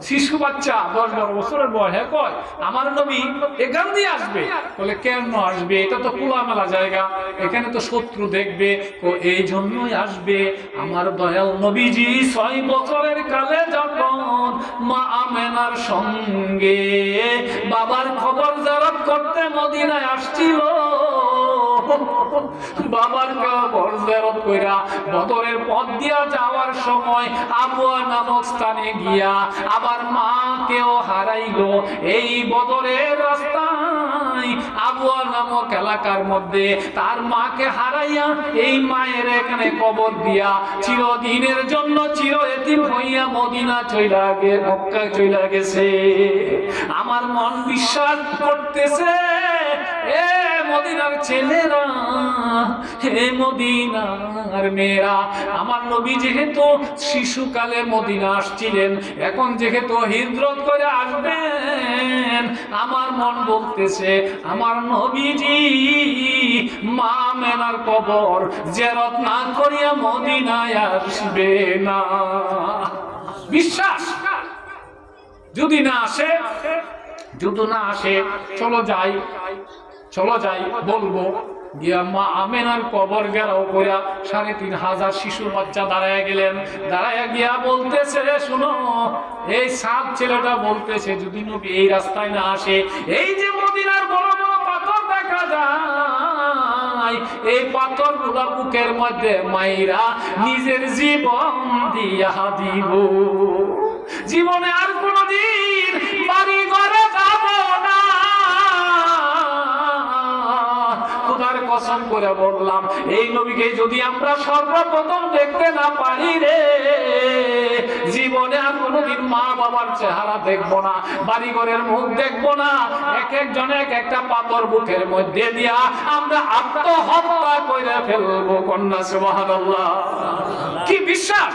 শিশু বাচ্চা 10-12 বছরের বয়স, কয় আমার নবী এখান দিয়ে আসবে। বলে কেন আসবে? এটা তো খোলামেলা জায়গা, এখানে তো শত্রু দেখবে। ও এই জন্যই আসবে। আমার দয়াল নবীজি 6 বছরের কালে যখন মা আমেনার সঙ্গে বাবার খবর জারাত করতে মদিনায় আসছিল, বাবার খবর জারাত কইরা বদরের পথ দিয়া যাওয়ার সময় আবুয়া নামক স্থানে গিয়া আবার মাকেও হারাইলো। এই বদরের রাস্তায় আবুয়া নামক এলাকার মধ্যে তার মাকে হারাইয়া এই মায়ের এখানে কবর দিয়া চিরদিনের জন্য চির এতিম হইয়া মদিনা চইলা গে, মক্কা চইলা গেছে। আমার মন বিশ্বাস করতেছে, এ মদিনার ছেলেরা, হে মদিনার মেয়েরা, আমার নবী যেহেতু শিশুকালে মদিনা আসছিলেন, এখন যেহেতু হিজরত করে আসবেন, আমার মন বলতেছে আমার নবীজি মা মেনার কবর জিয়ারত না করিয়া মদিনায় আসবে না। বিশ্বাস। যদি না আসে, যদি না আসে, চলো যাই বলবো। গিয়া মা আমেনার কবর গেরাও কইরা 3,500 শিশু বাচ্চা দাঁড়ায় গেলেন। দাঁড়ায় গিয়া বলতেছে, শুনো, এই সাত ছেলেটা বলতেছে যদি নবী এই রাস্তায় না আসে, এই যে মদিনার বড় বড় পাথর দেখা যায়, এই পাথর গুলা বুকের মধ্যে মাইরা নিজের জীবন দিয়া দিব। জীবনে আর কোনদিন বাড়ি ঘরে যাব না। খোদার কসম করে বললাম, এই নবীকে যদি আমরা সর্বপ্রথম দেখতে না পারি রে, জীবনে আর কোনদিন মা বাবার চেহারা দেখবো না, বাড়ি ঘরের মুখ দেখবো না। এক একজনে এক একটা পাথর বুকের মধ্যে দিয়া আমরা আত্মহত্যা করে ফেলবো। কন্যা সুবহানাল্লাহ। কি বিশ্বাস!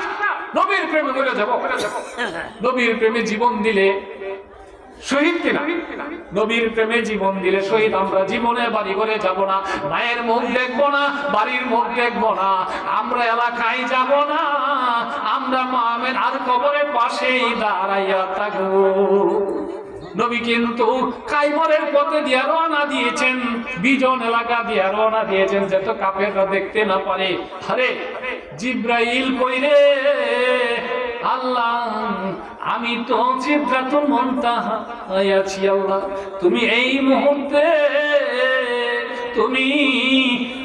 নবীর প্রেমে করে যাব। নবীর প্রেমে জীবন দিলে শহীদ কিনা? নবীর প্রেমে জীবন দিলে শহীদ। আমরা জীবনে বাড়ি ঘরে যাব না, মায়ের মুখ দেখবো না, বাড়ির মুখ দেখবো না, আমরা এলাকায় যাব না, আমরা মা আমেনার কবরের পাশেই দাঁড়াইয়া থাকবো। নবী কিন্তু কাইবরের পথে দিয়ে রওনা দিয়েছেন, বিজন এলাকা দিয়ে রওনা দিয়েছেন, যাতে কাফেররা দেখতে না পারে। আরে জিব্রাইল কইরে, আল্লাহ আমি তো সিদরাতুল মুনতাহায় আছি, আল্লাহ তুমি এই মুহূর্তে তুমি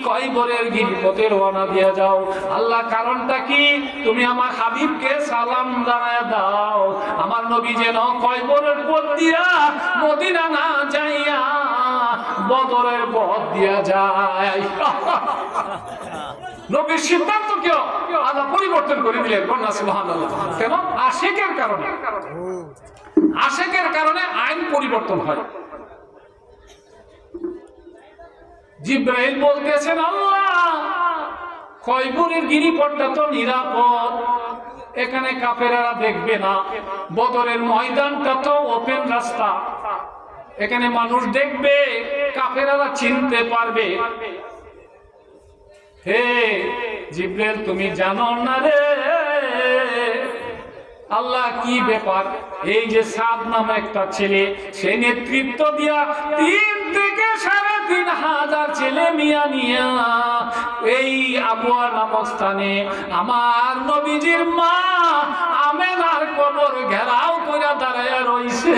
কয়বরের গিরিপথে রওনা দিয়ে যাও। আল্লাহ কারণটা কি? তুমি আমার হাবিবকে সালাম জানায় দাও, আমার নবী যেন কয়বরের পথ দিয়া মদিনা না যাইয়া বদরের পথ দিয়া যায়। নবীর সিদ্ধান্ত ভাগ্য আল্লাহ পরিবর্তন করে দিলেন। কন্যা সুবহানাল্লাহ। কেন? আশিকের কারণে, আশিকের কারণে আইন পরিবর্তন হয়। জিবরাইল বলতেছেন, আল্লাহ খয়বরের গিরিপথটা তো নিরাপদ, এখানে কাফেররা দেখবে না। বদরের ময়দানটা তো ওপেন রাস্তা, এখানে মানুষ দেখবে, কাফেররা চিনতে পারবে। হে জিবরাইল, তুমি জানো না রে আল্লাহ কি ব্যাপার? এই যে সাদ নামে একটা ছেলে, সে নেতৃত্ব দিয়া 3 থেকে 3,500 ছেলে মিয়া নিয়া এই আবওয়া নামক স্থানে আমার নবীজির মা আমেনার কবর ঘেরাও করে দাঁড়ায় রইছে।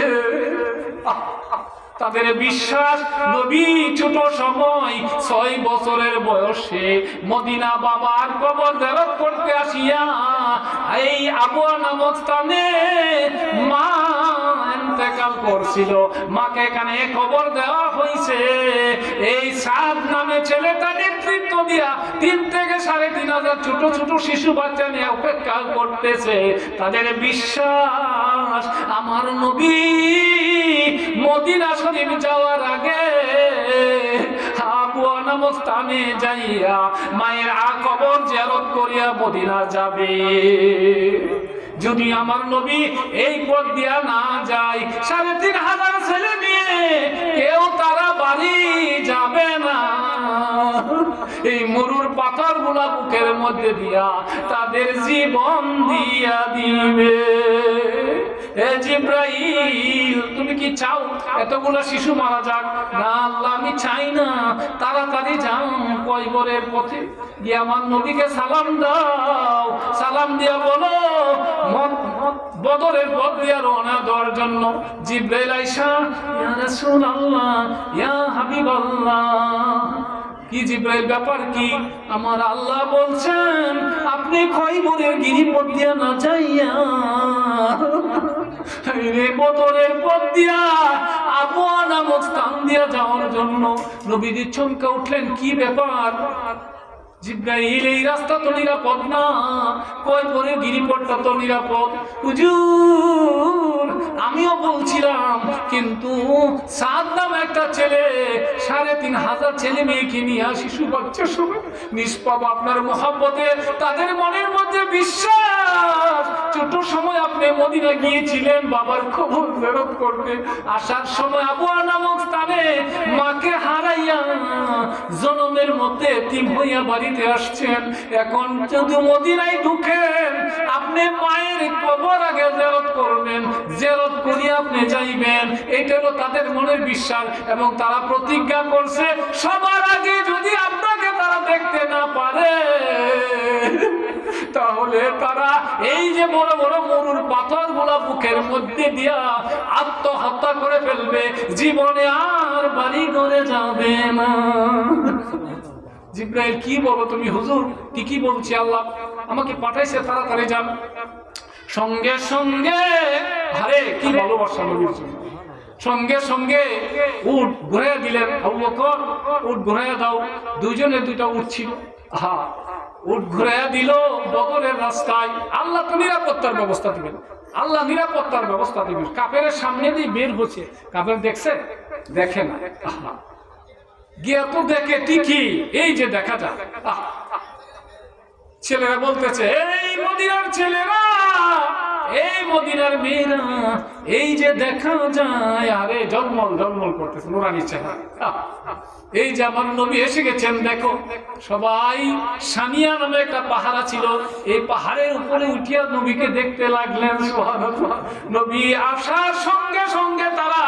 তাদের বিশ্বাস, নবী ছোট সময় 6 বছরের বয়সে মদিনা বাবার কবর জিয়ারত করতে আসিয়া এই আবওয়া নামক স্থানে মা ইন্তেকাল করছিল, মাকে এখানে কবর দেওয়া হয়েছে। এই সাদ নামে ছেলেটা নেতৃত্ব দিয়া 3 থেকে 3,500 ছোট ছোট শিশু বাচ্চা নিয়ে অপেক্ষা করতেছে। তাদের বিশ্বাস, আমার নবী মদিনা শরীফ যাওয়ার আগে আবওয়া নামক স্থানে যাইয়া মায়ের কবর জিয়ারত করিয়া মদিনা যাবে। যদি আমার নবী এই পথ দিয়া না যায়, 3,500 ছেলে মেয়ে কেউ তারা বাড়ি যাবে না। এই মরুর পাথর গুলা বুকের মধ্যে দিয়া তাদের জীবন দিয়া দিবে। হে জিবরাইল, তুমি কি চাও এতগুলা শিশু মারা যাক? না আল্লাহ, আমি চাই না। তাড়াতাড়ি যাও কয়বরের পথে গিয়ে আমার নবীকে সালাম দাও, সালাম দিয়া বলো বদরের পথ দিয়া রওনা দেওয়ার জন্য। জিবরাইল আইসা, ইয়া রাসূলুল্লাহ, ইয়া হাবিবাল্লাহ। কি জিবরাইল, ব্যাপার কি? আমার আল্লাহ বলছেন আপনি খয়বরের গিরিপথ দিয়া না যাইয়া বদরের পথ দিয়া আবওয়া নামক স্থান দিয়া যাওয়ার জন্য। নবীজি চমকে উঠলেন, কি ব্যাপার? জিবরাইল, এই রাস্তা তো নিরাপদ না, খয়বরের গিরিপথটা তো নিরাপদ। হুজুর, আমিও বলছিলাম, কিন্তু সাদ নামে একটা ছেলে 3,500 ছেলে মেয়েকে নিয়ে, শিশু বাচ্চা সব নিষ্পাপ আপনার মহব্বতে, তাদের মনের মধ্যে বিশ্বাস। ছোট সময় আপনি মদিনা গিয়েছিলেন বাবার খবর জিয়ারত করতে, আসার সময় আবওয়া নামক স্থানে মাকে হারাইয়া জনমের মধ্যে এতিম হইয়া বাড়িতে আসছেন। এখন যদি মদিনায় ঢুকেন, আপনি মায়ের কবর আগে জিয়ারত করবেন, জিয়ারত করিয়া আপনি যাইবেন। এটা হলো তাদের মনের বিশ্বাস, এবং তারা প্রতিজ্ঞা করছে সবার আগে যদি আপনাকে তারা দেখতে না পারে, তাহলে তারা এই যে বড় বড় মরুর পাথর গুলা বুকের মধ্যে দিয়া আত্মহত্যা করে ফেলবে, জীবনে আর বাড়ি ঘরে যাবে না। জিবরাইল, কি বলো তুমি? হুজুর ঠিকই বলছি, আল্লাহ আমাকে পাঠাইছে, তাড়াতাড়ি যান। সঙ্গে সঙ্গে, আরে কি ভালোবাসা নবীর জন্য, সঙ্গে সঙ্গে উট ঘুরাইয়া দিলেন। আবু বকর, উট ঘুরাইয়া দাও। দুইজনে দুইটা উট ছিল, উট ঘুরাইয়া দিল বদরের রাস্তায়। আল্লাহ তো নিরাপত্তার ব্যবস্থা দিবেন, আল্লাহ নিরাপত্তার ব্যবস্থা দিবেন। কাফেরের সামনে দিয়ে বের হচ্ছে, কাফের দেখছে? দেখে না। গিয়া তো দেখে ঠিকই, এই যে দেখা যায়। ছেলেরা বলতেছে, এই মদিনার ছেলেরা, এই মদিনার মেয়েরা, এই যে দেখা যায়, আরে জলমল জলমল করতেছে, নুরানি চেহারা। এই যে আমার নবী এসে গেছেন, দেখো। সবাই সানিয়া নামে একটা পাহাড় ছিল, এই পাহাড়ের উপরে উঠিয়া নবীকে দেখতে লাগলেন। সুবহানাল্লাহ। নবী আসার সঙ্গে সঙ্গে তারা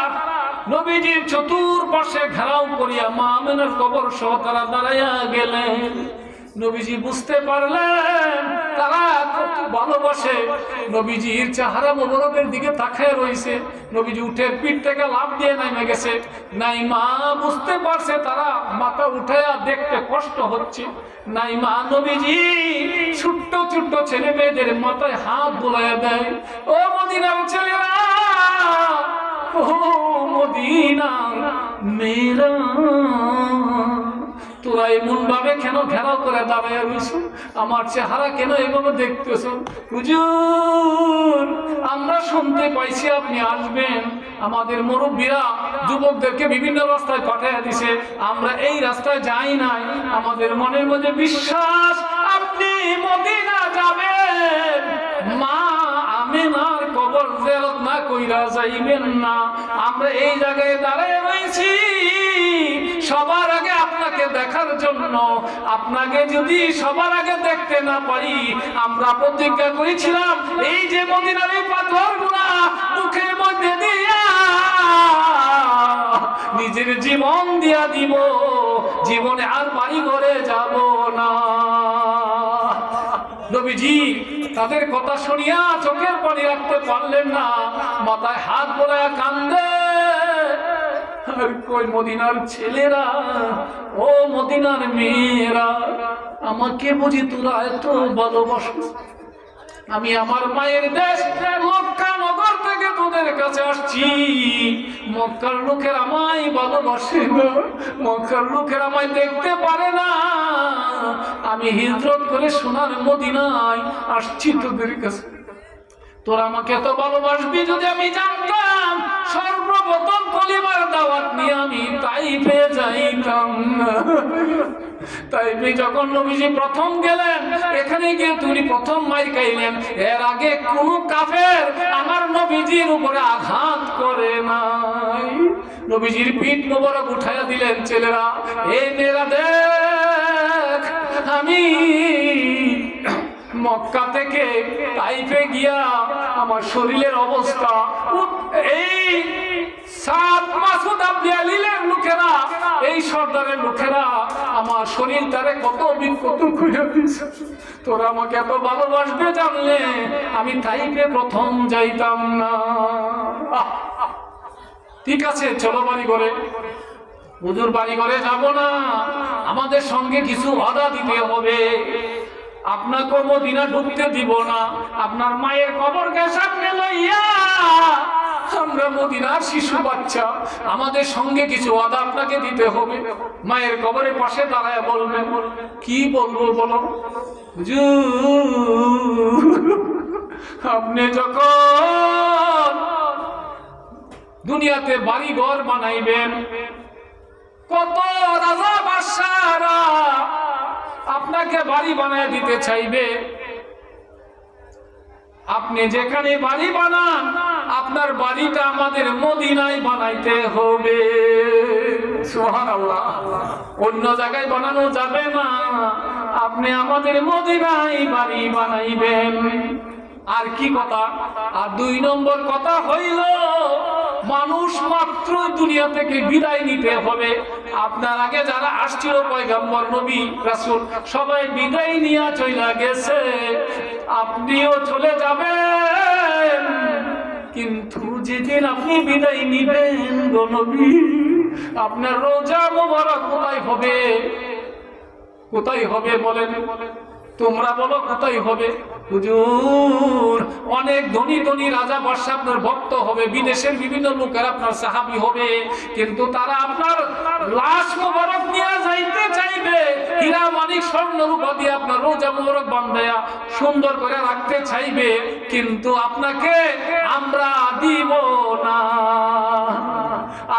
নবীজির চতুর্পাশে ঘেরাও করিয়া মা আমেনার কবর সহ তারা দাঁড়াইয়া গেলেন। নবীজি বুঝতে পারলেন তারা কত ভালোবাসে। নবীজির চেহারা মোবারকের দিকে তাকায় রয়েছে। নবীজি উঠে পিঠ থেকে লাফ দিয়ে নামে গেছে। নাইমা বুঝতে পারছে তারা মাথা উঠায়া দেখতে কষ্ট হচ্ছে। নাইমা নবীজি ছোট্ট ছোট্ট ছেলে মেয়েদের মাথায় হাত বুলাইয়া দেয়। ও মদিনার ছেলেরা, ও মদিনা মেরা, তোরা এমন ভাবে কেন ঘেরাও করে দাঁড়ায় রইছ? আমার চেহারা কেন এভাবে দেখতেছ? হুজুর, আমরা শুনতে পাইছি আপনি আসবেন। আমাদের মুরব্বীরা যুবকদেরকে বিভিন্ন রাস্তায় পাঠিয়ে দিছে, আমরা এই রাস্তায় যাই নাই। আমাদের মনের মধ্যে বিশ্বাস আপনি মদিনা যাবেন, মা আমিনার কবর জিয়ারত না কইরা যাইবেন না। আমরা এই জায়গায় দাঁড়ায় রয়েছি সবার আগে আপনাকে দেখার জন্য। আপনাকে যদি সবার আগে দেখতে না পারি, আমরা প্রতিজ্ঞা করেছিলাম এই যে মদিনার এই পাথরগুলা মুখের মধ্যে দিয়া নিজের জীবন দিয়া দিব, জীবনে আর বাড়ি ঘরে যাব না। নবীজি তাদের কথা শুনিয়া চোখের পানি রাখতে পারলেন না, মাথায় হাত বোলায় কান্দে। আর কই মদিনার ছেলেরা, ও মদিনার মেয়েরা, আমাকে বুঝি তোরা এত ভালোবাসো? আমি আমার মায়ের দেশ মক্কা নগর থেকে তোদের কাছে আসছি। মক্কার লোকের আমায় ভালোবাসে না, মক্কার লোকের আমায় দেখতে পারে না। আমি হিজরত করে সোনার মদিনায় আসছি তোদের কাছে। তোরা আমাকে এত ভালোবাসবি যদি আমি জানতাম, সর্বপ্রথম কলিমার দাওয়াত নিয়ে আমি তাইফে যাইতাম না। তাইফে যখন নবীজি প্রথম গেলেন, এখানে গিয়ে তিনি প্রথম মাইর খাইলেন। এর আগে কোন কাফের আমার নবীজির উপরে আঘাত করে নাই। নবীজির পিঠ মোবারক উঠাইয়া দিলেন। ছেলেরা, এই মেয়েরা দেখ, আমি মক্কা থেকে তাইফে গিয়া আমার শরীরের অবস্থা, এই সাত মাসুদ আবদিয়ালিলের লোকেরা, এই সর্দারের লোকেরা আমার শরীর তারে কত বিক্ষত করে দিয়েছে। তোরা আমাকে এত ভালোবাসবে জানলে আমি তাইফে প্রথম যাইতাম না। ঠিক আছে, চলো বাড়ি ঘরে। হুজুর, বাড়ি ঘরে যাব না, আমাদের সঙ্গে কিছু ওয়াদা দিতে হবে। আপনাকে মদিনা ঢুকতে দিব না। আপনার মায়ের কবরকে সামনে লইয়া আমরা মদিনার শিশু বাচ্চা, আমাদের সঙ্গে কিছু ওয়াদা আপনাকে দিতে হবে। মায়ের কবরের পাশে দাঁড়ায় বলবেন। কি বলবো বলো? আপনি যখন দুনিয়াতে বাড়ি ঘর বানাইবেন, কত রাজা বাদশাহরা আপনাকে বাড়ি বানায় দিতে চাইবে। আপনি যেখানে বাড়ি বানান, আপনার বাড়িটা আমাদের মদিনায় বানাইতে হবে। সুবহানাল্লাহ। অন্য জায়গায় বানানো যাবে না, আপনি আমাদের মদিনায় বাড়ি বানাইবেন। আর কি কথা? আর 2 নম্বর কথা হইল, মানুষ মাত্র দুনিয়া থেকে বিদায় নিতে হবে। আপনার আগে যারা আসছিল পয়গম্বর নবী রাসূল, সবাই বিদায় নিয়ে চলে গেছে, আপনিও চলে যাবেন। কিন্তু যেদিন আপনি বিদায় নিবেন গো নবী, আপনার রোজা মোবারক কোথায় হবে? কোথায় হবে বলেন? তোমরা বলো কোথায় হবে? হুজুর, অনেক ধনী ধনী রাজা বাদশা আপনার ভক্ত হবে, বিদেশের বিভিন্ন লোকের আপনার সাহাবী হবে, কিন্তু তারা আপনার লাশ মোবারক নিয়ে যাইতে চাইবে, হীরা মানিক স্বর্ণ রূপা দিয়ে আপনার রোজা মোবারক বাঁধায়া সুন্দর করে রাখতে চাইবে, কিন্তু আপনাকে আমরা দিব না।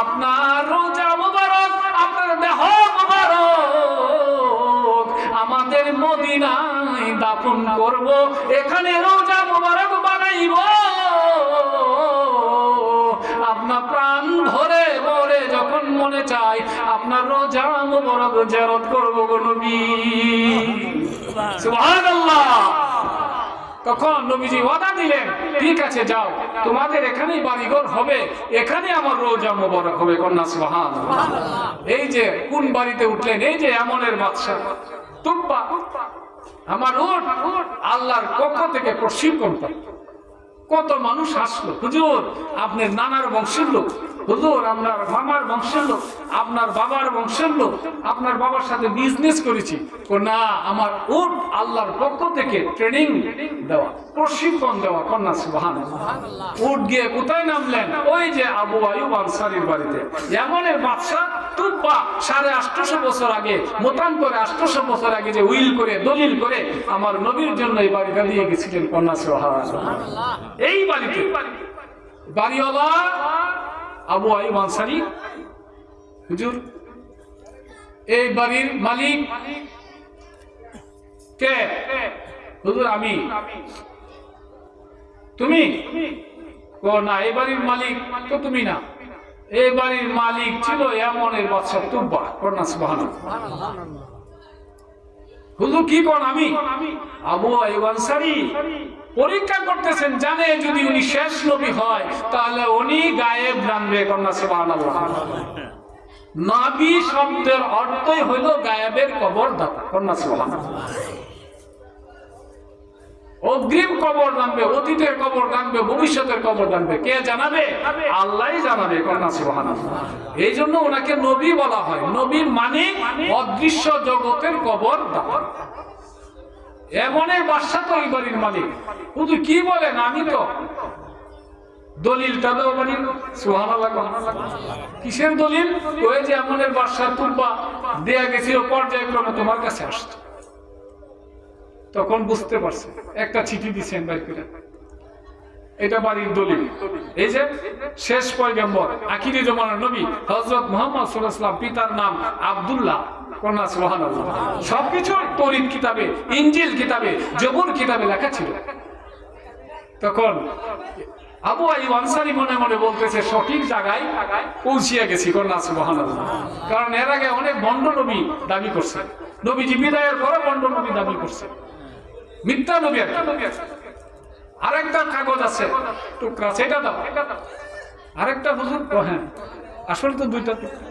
আপনার রোজা মোবারক, আপনার দেহ মোবারক আমাদের মদিনায় দাফন করব, এখানে রোজা মোবারক বানাইব। আপনার প্রাণ ধরে মরে যখন মনে চায় আপনার রোজা মোবারক জিয়ারত করব গো নবী। সুবহানাল্লাহ। তখন নবীজি ওয়াদা দিলেন, ঠিক আছে যাও, তোমাদের এখানেই বাড়িঘর হবে, এখানে আমার রোজা মোবারক হবে। কন্যা সুবহানাল্লাহ। এই যে কোন বাড়িতে উঠলেন? এই যে আমনের বাদশা তুব্বা, আমার উট আল্লাহর পক্ষ থেকে প্রশিক্ষণ। কত মানুষ আসলো, হুজুর আপনার নানার বংশের লোক, হুজুর আপনার মামার বংশের লোক, আপনার বাবার বংশের লোক, আপনার বাবার সাথে বিজনেস করেছি। না, আমার উট আল্লাহর পক্ষ থেকে ট্রেনিং দেওয়া, প্রশিক্ষণ দেওয়া। কন্যা সুবহানাল্লাহ। উট গিয়ে কোথায় নামলেন? ওই যে আবু আইয়ুব আনসারীর বাড়িতে। ইয়ামানের বাদশা তুব্বা 850 বছর আগে, মতান্তরে 800 বছর আগে যে উইল করে, দলিল করে আমার নবীর জন্য এই বাড়িটা দিয়ে গেছিলেন। কন্যা সুবহানাল্লাহ। এই বাড়িতে বাড়িওয়ালা আবু আইয়ুব আনসারী, হুজুর এই বাড়ির মালিক কে? হুজুর আমি। তুমি? না, এই বাড়ির মালিক তো তুমি না। এই বাড়ির মালিক ছিল ইয়ামানের বাদশা তুব্বা। কন্যা সুবহানাল্লাহ। হুজুর কি কোন? আমি। আবু আইয়ুব আনসারী পরীক্ষা করতেছেন, জানে যদি উনি শেষ নবী হয় তাহলে উনি গায়েব জানবে। কন্যা সুবহানাল্লাহ। নবী শব্দের অর্থই হইল গায়েবের কবরদাতা। কন্যা সুবহানাল্লাহ। অগ্রিম কবর জানবে, অতীতের কবর জানবে, ভবিষ্যতের কবর জানবে। কে জানাবে? আল্লাহই জানাবে। কন্যা সুবহানাল্লাহ। এই জন্য ওনাকে নবী বলা হয়। নবী মানে অদৃশ্য জগতের কবর দাতা। এমনের বাদশা তো এই বাড়ির মালিক। শুধু কি বলেন? আমি তো দলিলটা দাও বাড়ির। সুবহানাল্লাহ। কিসের দলিল? ওই যে এমনের বাদশা তুব্বা দেয়া গেছিল পর্যায়ক্রমে তোমার কাছে আসতো। তখন বুঝতে পারছে, একটা চিঠি দিচ্ছেন বাইর করে, এটা বাড়ির দলিল। এই যে শেষ পয়গম্বর, আখিরি জামানার নবী হযরত মুহাম্মদ সাল্লাল্লাহু আলাইহি ওয়াসাল্লাম, পিতার নাম আব্দুল্লাহ। কন্যা সুবহানাল্লাহ। সবকিছু তৌরাত কিতাবে, ইনজিল কিতাবে, জবুর কিতাবে লেখা ছিল। তখন আবু আইয়ুব আনসারী মনে মনে বলতেছে, সঠিক জায়গায় পৌঁছিয়ে গেছি। কন্যা সুবহানাল্লাহ। কারণ এর আগে অনেক ভণ্ড নবী দাবি করছে, নবীজি বিদায়ের পরে ভণ্ড নবী দাবি করছে, মিথ্যা নবী। আরেকটা কাগজ আছে, টুকরা, সেটা দাও। আরেকটা হুজুর, হ্যাঁ আসলে তো দুইটা টুকরা।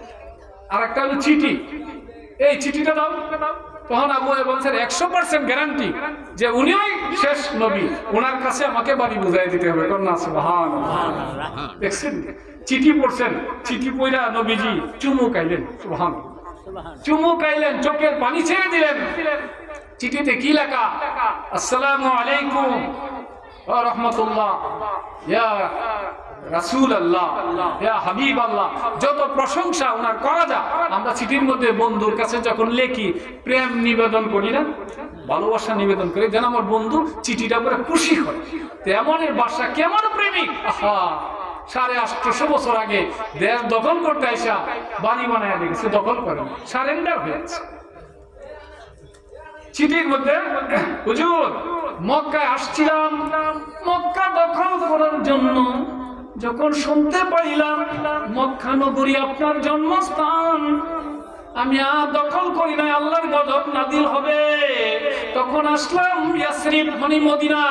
আরেকটা হলো চিঠি, এই চিঠিটা দাও। তখন আবু আইয়ুব আনসারী 100% গ্যারান্টি যে উনিই শেষ নবী, ওনার কাছে আমাকে বাড়ি বুঝাই দিতে হবে। কন্যা সুবহানাল্লাহ। দেখছেন, চিঠি পড়ছেন, চিঠি পড়া নবীজি চুমু খাইলেন। সুবহানাল্লাহ। চুমু খাইলেন, চোখের পানি ছেড়ে দিলেন। চিঠিতে কি লেখা? আসসালামু আলাইকুম ওয়া রাহমাতুল্লাহ, ইয়া রাসূলুল্লাহ, ইয়া হাবিবাল্লাহ। যত প্রশংসা ওনার করা যায়, আমরা চিঠির মধ্যে বন্ধুর কাছে যখন লেখি, প্রেম নিবেদন করি না, ভালোবাসা নিবেদন করি, যেন আমার বন্ধু চিঠিটা পড়ে খুশি হয়। তেমনের বাসা কেমন প্রেমিক! আহা, 850 বছর আগে দেশ দখল করতে আইসা বাড়ি বানায় রেখেছে, দখল করে সারেন্ডার হয়েছে। চিঠির মধ্যে, হুজুর মক্কায় আসছিলাম, মক্কা দখল করার জন্য যখন শুনতে পাইলাম মক্কা নগরী আপনার জন্মস্থান, আমি আর দখল করি না, আল্লাহর গজব নাযিল হবে। তখন আসলাম ইয়াসরিব, মানে মদিনা।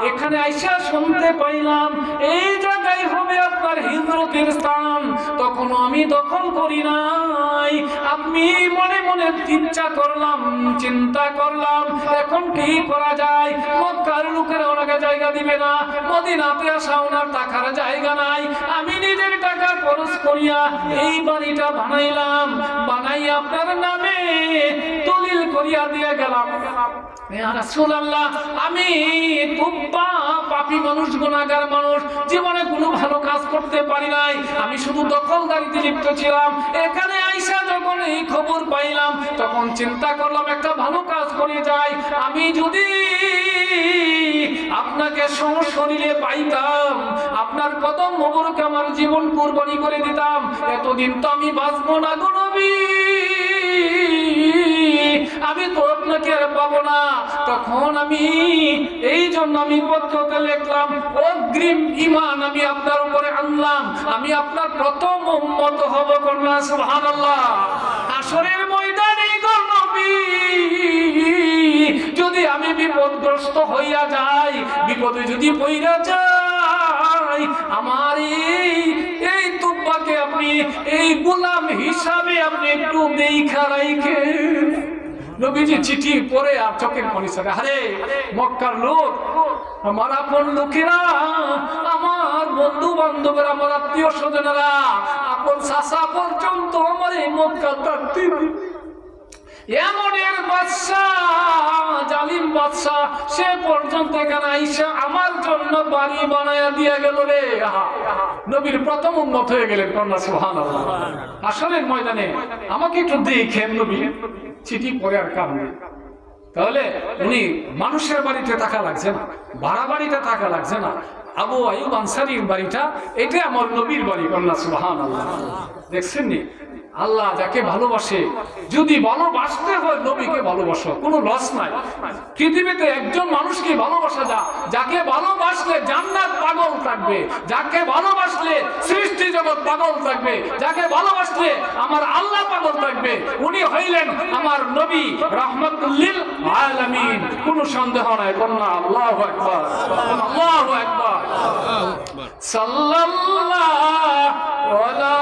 এখানে আইসা শুনতে পাইলাম এই জায়গায় হবে আপনার হিজরতের স্থান। তখন আমি দখল করি নাই। আপনি মনে মনে ইচ্ছা করলাম, চিন্তা করলাম, এখন কি করা যায়? মক্কার লোকেরা ওনাকে জায়গা দিবে না, মদিনাতে আসা ওনার টাকার জায়গা নাই। আমি নিজের টাকা খরচ করিয়া এই বাড়িটা বানাইলাম, বানাই আপনার নামে দলিল করিয়া দিয়ে গেলাম। ইয়া রাসূলুল্লাহ, আমি তুব্বা পাপী মানুষ, গুনাহগার মানুষ, জীবনে কোনো ভালো কাজ করতে পারি নাই, আমি শুধু দখলদারিতে লিপ্ত ছিলাম। এখানে আইসা যখন এই খবর পাইলাম, তখন চিন্তা করলাম একটা ভালো কাজ করে যাই। আমি যদি আপনাকে সশরীরে পাইতাম, আপনার কদম মোবারকে আমার জীবন কুরবানি করে দিতাম, এতদিন তো আমি বাঁচবো না গো নবী, আমি তো আপনাকে আর পাবো না। তখন আমি এই জন্য আমি পত্রতে লিখলাম, অগ্রিম ঈমান আমি আপনার উপরে আনলাম, আমি আপনার প্রথম উম্মত হব। কন্যা সুবহানাল্লাহ। হাসরের ময়দানে গো নবী, যদি আমি বিপদগ্রস্ত হইয়া যাই, বিপদে যদি পইরা যাই, আমার এই তুব্বাকে আপনি এই গোলাম হিসাবে আপনি একটু দেখা রাখেন। নবীজি চিঠি পড়ে আর চোখের পানি ছেড়ে, আরে মক্কার লোক, আমার আপন লোকেরা, আমার বন্ধু বান্ধবেরা, আমার আত্মীয় স্বজনেরা, আপন চাচা পর্যন্ত আমার এই মক্কা থাকতে এমনের বাদশাহ, জালিম বাদশাহ, সে পর্যন্ত এখানে আইসা আমার জন্য বাড়ি বানায়া দিয়ে গেল রে। নবীর প্রথম উম্মত হয়ে গেলেন, কন্যা সুবহানাল্লাহ। আসলে ময়দানে আমাকে একটু দেখেন, নবী চিঠি পড়ে আর কাম নেই। তাহলে উনি মানুষের বাড়িতে থাকা লাগছে না, ভাড়া বাড়িতে থাকা লাগছে না। আবু আইয়ুব আনসারীর বাড়িটা, এটা আমার নবীর বাড়ি, কন্যা সুবহানাল্লাহ। দেখছেন নি, আল্লাহ যাকে ভালোবাসে, যদি ভালোবাসতে হয় নবীকে ভালোবাসো, কোনো লস নাই। পৃথিবীতে একজন মানুষকে ভালোবাসা যাকে ভালোবাসলে জান্নাত পাগল থাকবে, যাকে ভালোবাসলে সৃষ্টি জগৎ পাগল থাকবে, যাকে ভালোবাসলে আমার আল্লাহ পাগল থাকবে, উনি হইলেন আমার নবী রাহমাতুল লিল আলামিন। কোনো সন্দেহ নাই, কন্যা আল্লাহু আকবার, আল্লাহু আকবার, সাল্লাল্লাহু আলা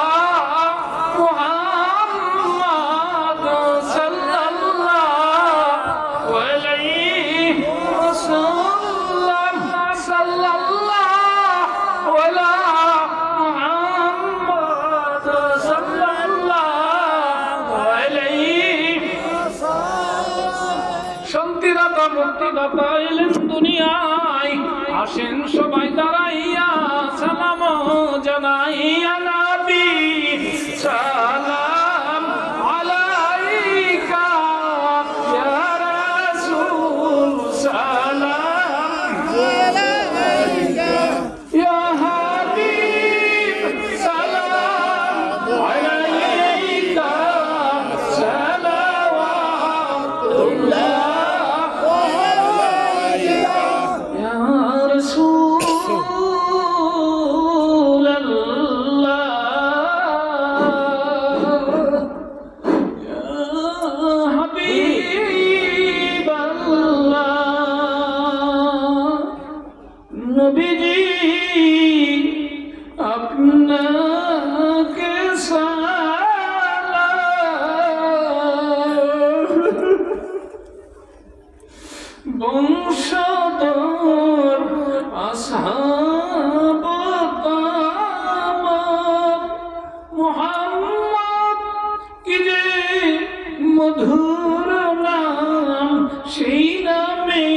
মুক্তিদাতা এলেন দুনিয়ায়, আসেন সবাই দাঁড়াইয়া সালাম জানাইয়া, নবী সালাম আলাইকা ইয়া রাসূল, সালাম আলাইকা ইয়া হাবিব, সালাম আলাইকা সালাওয়াতুল্লাহ নবীজি আপনাকে সালাম, বংশধর আসহাব মুহাম্মদ, কি যে মধুর নাম, সেই নামে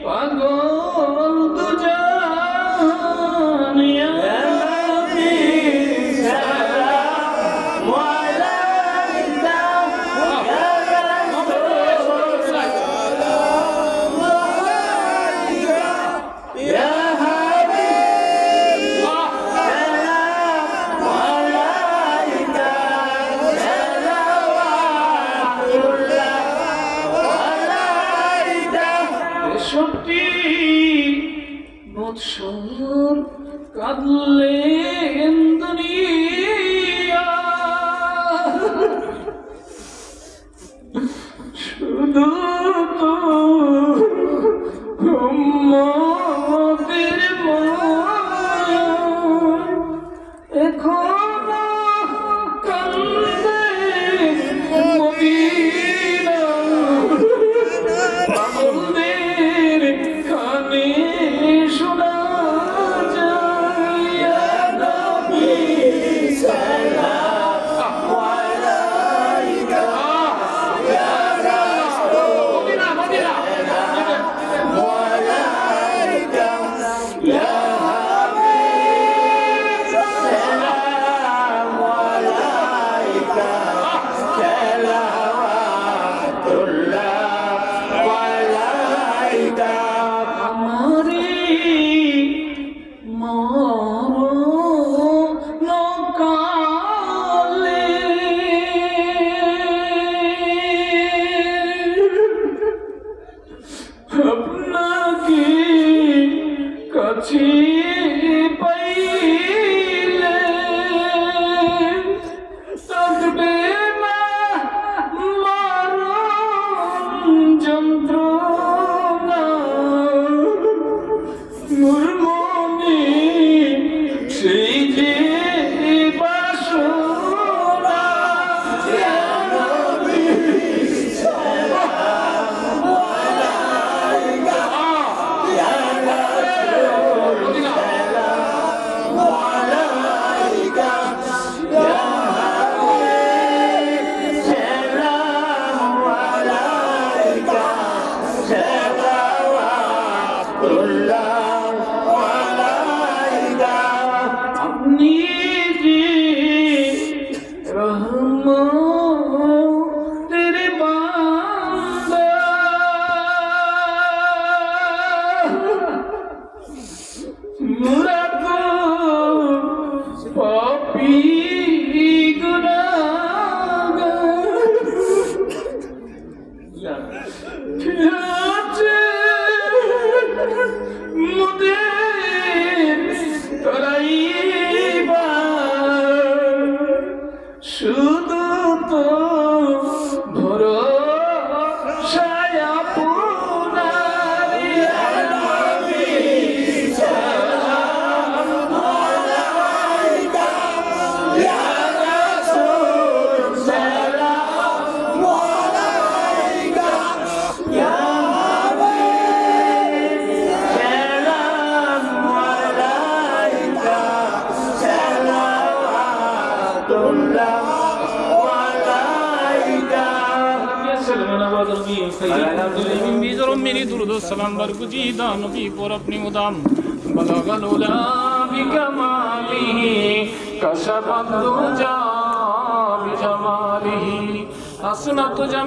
পাগল দুজান, ইয়া নবী সালাম আলাইকা ইয়া রাসূল, সালাম আলাইকা ইয়া হাবিব, সালাম আলাইকা সালাওয়াতুল্লাহ। 63 বৎসর কাঁদলেন দুনিয়া, শুধু তো উম্মতের মায়া, এখনো কান্দে মদিনা, পাগলদের কানে শোনা যায়, ইয়া নবী সালাম আলাইকা ইয়া রাসূল, মদিনা মদিনা আলাইকা ইয়া হাবিব, সালাম আলাইকা সালাওয়াতুল্লাহ আলাইকা। আমারে মরণ কালে আপনাকে কাছে পাইলে থাকবে না মরণ যন্ত্রণা, মুরমনি সেই যে বাসনা, ইয়া নবী সালাম আপনি যে রহমতের বান্দা, মোরা তো পাপী গুনাহগার। আছে মোদের তরাইবার, শুধু তো ভরসায় আপনার ইয়া নবী সালাম আলাইকা, ইয়া রাসূল সালাম আলাইকা, ইয়া मेरी दुरूद सलाम बरगुजीदा नबी पर अपनी मुदाम बलगल उला बिकमालिही कशफत दुजा बिजमालिही हसनत जम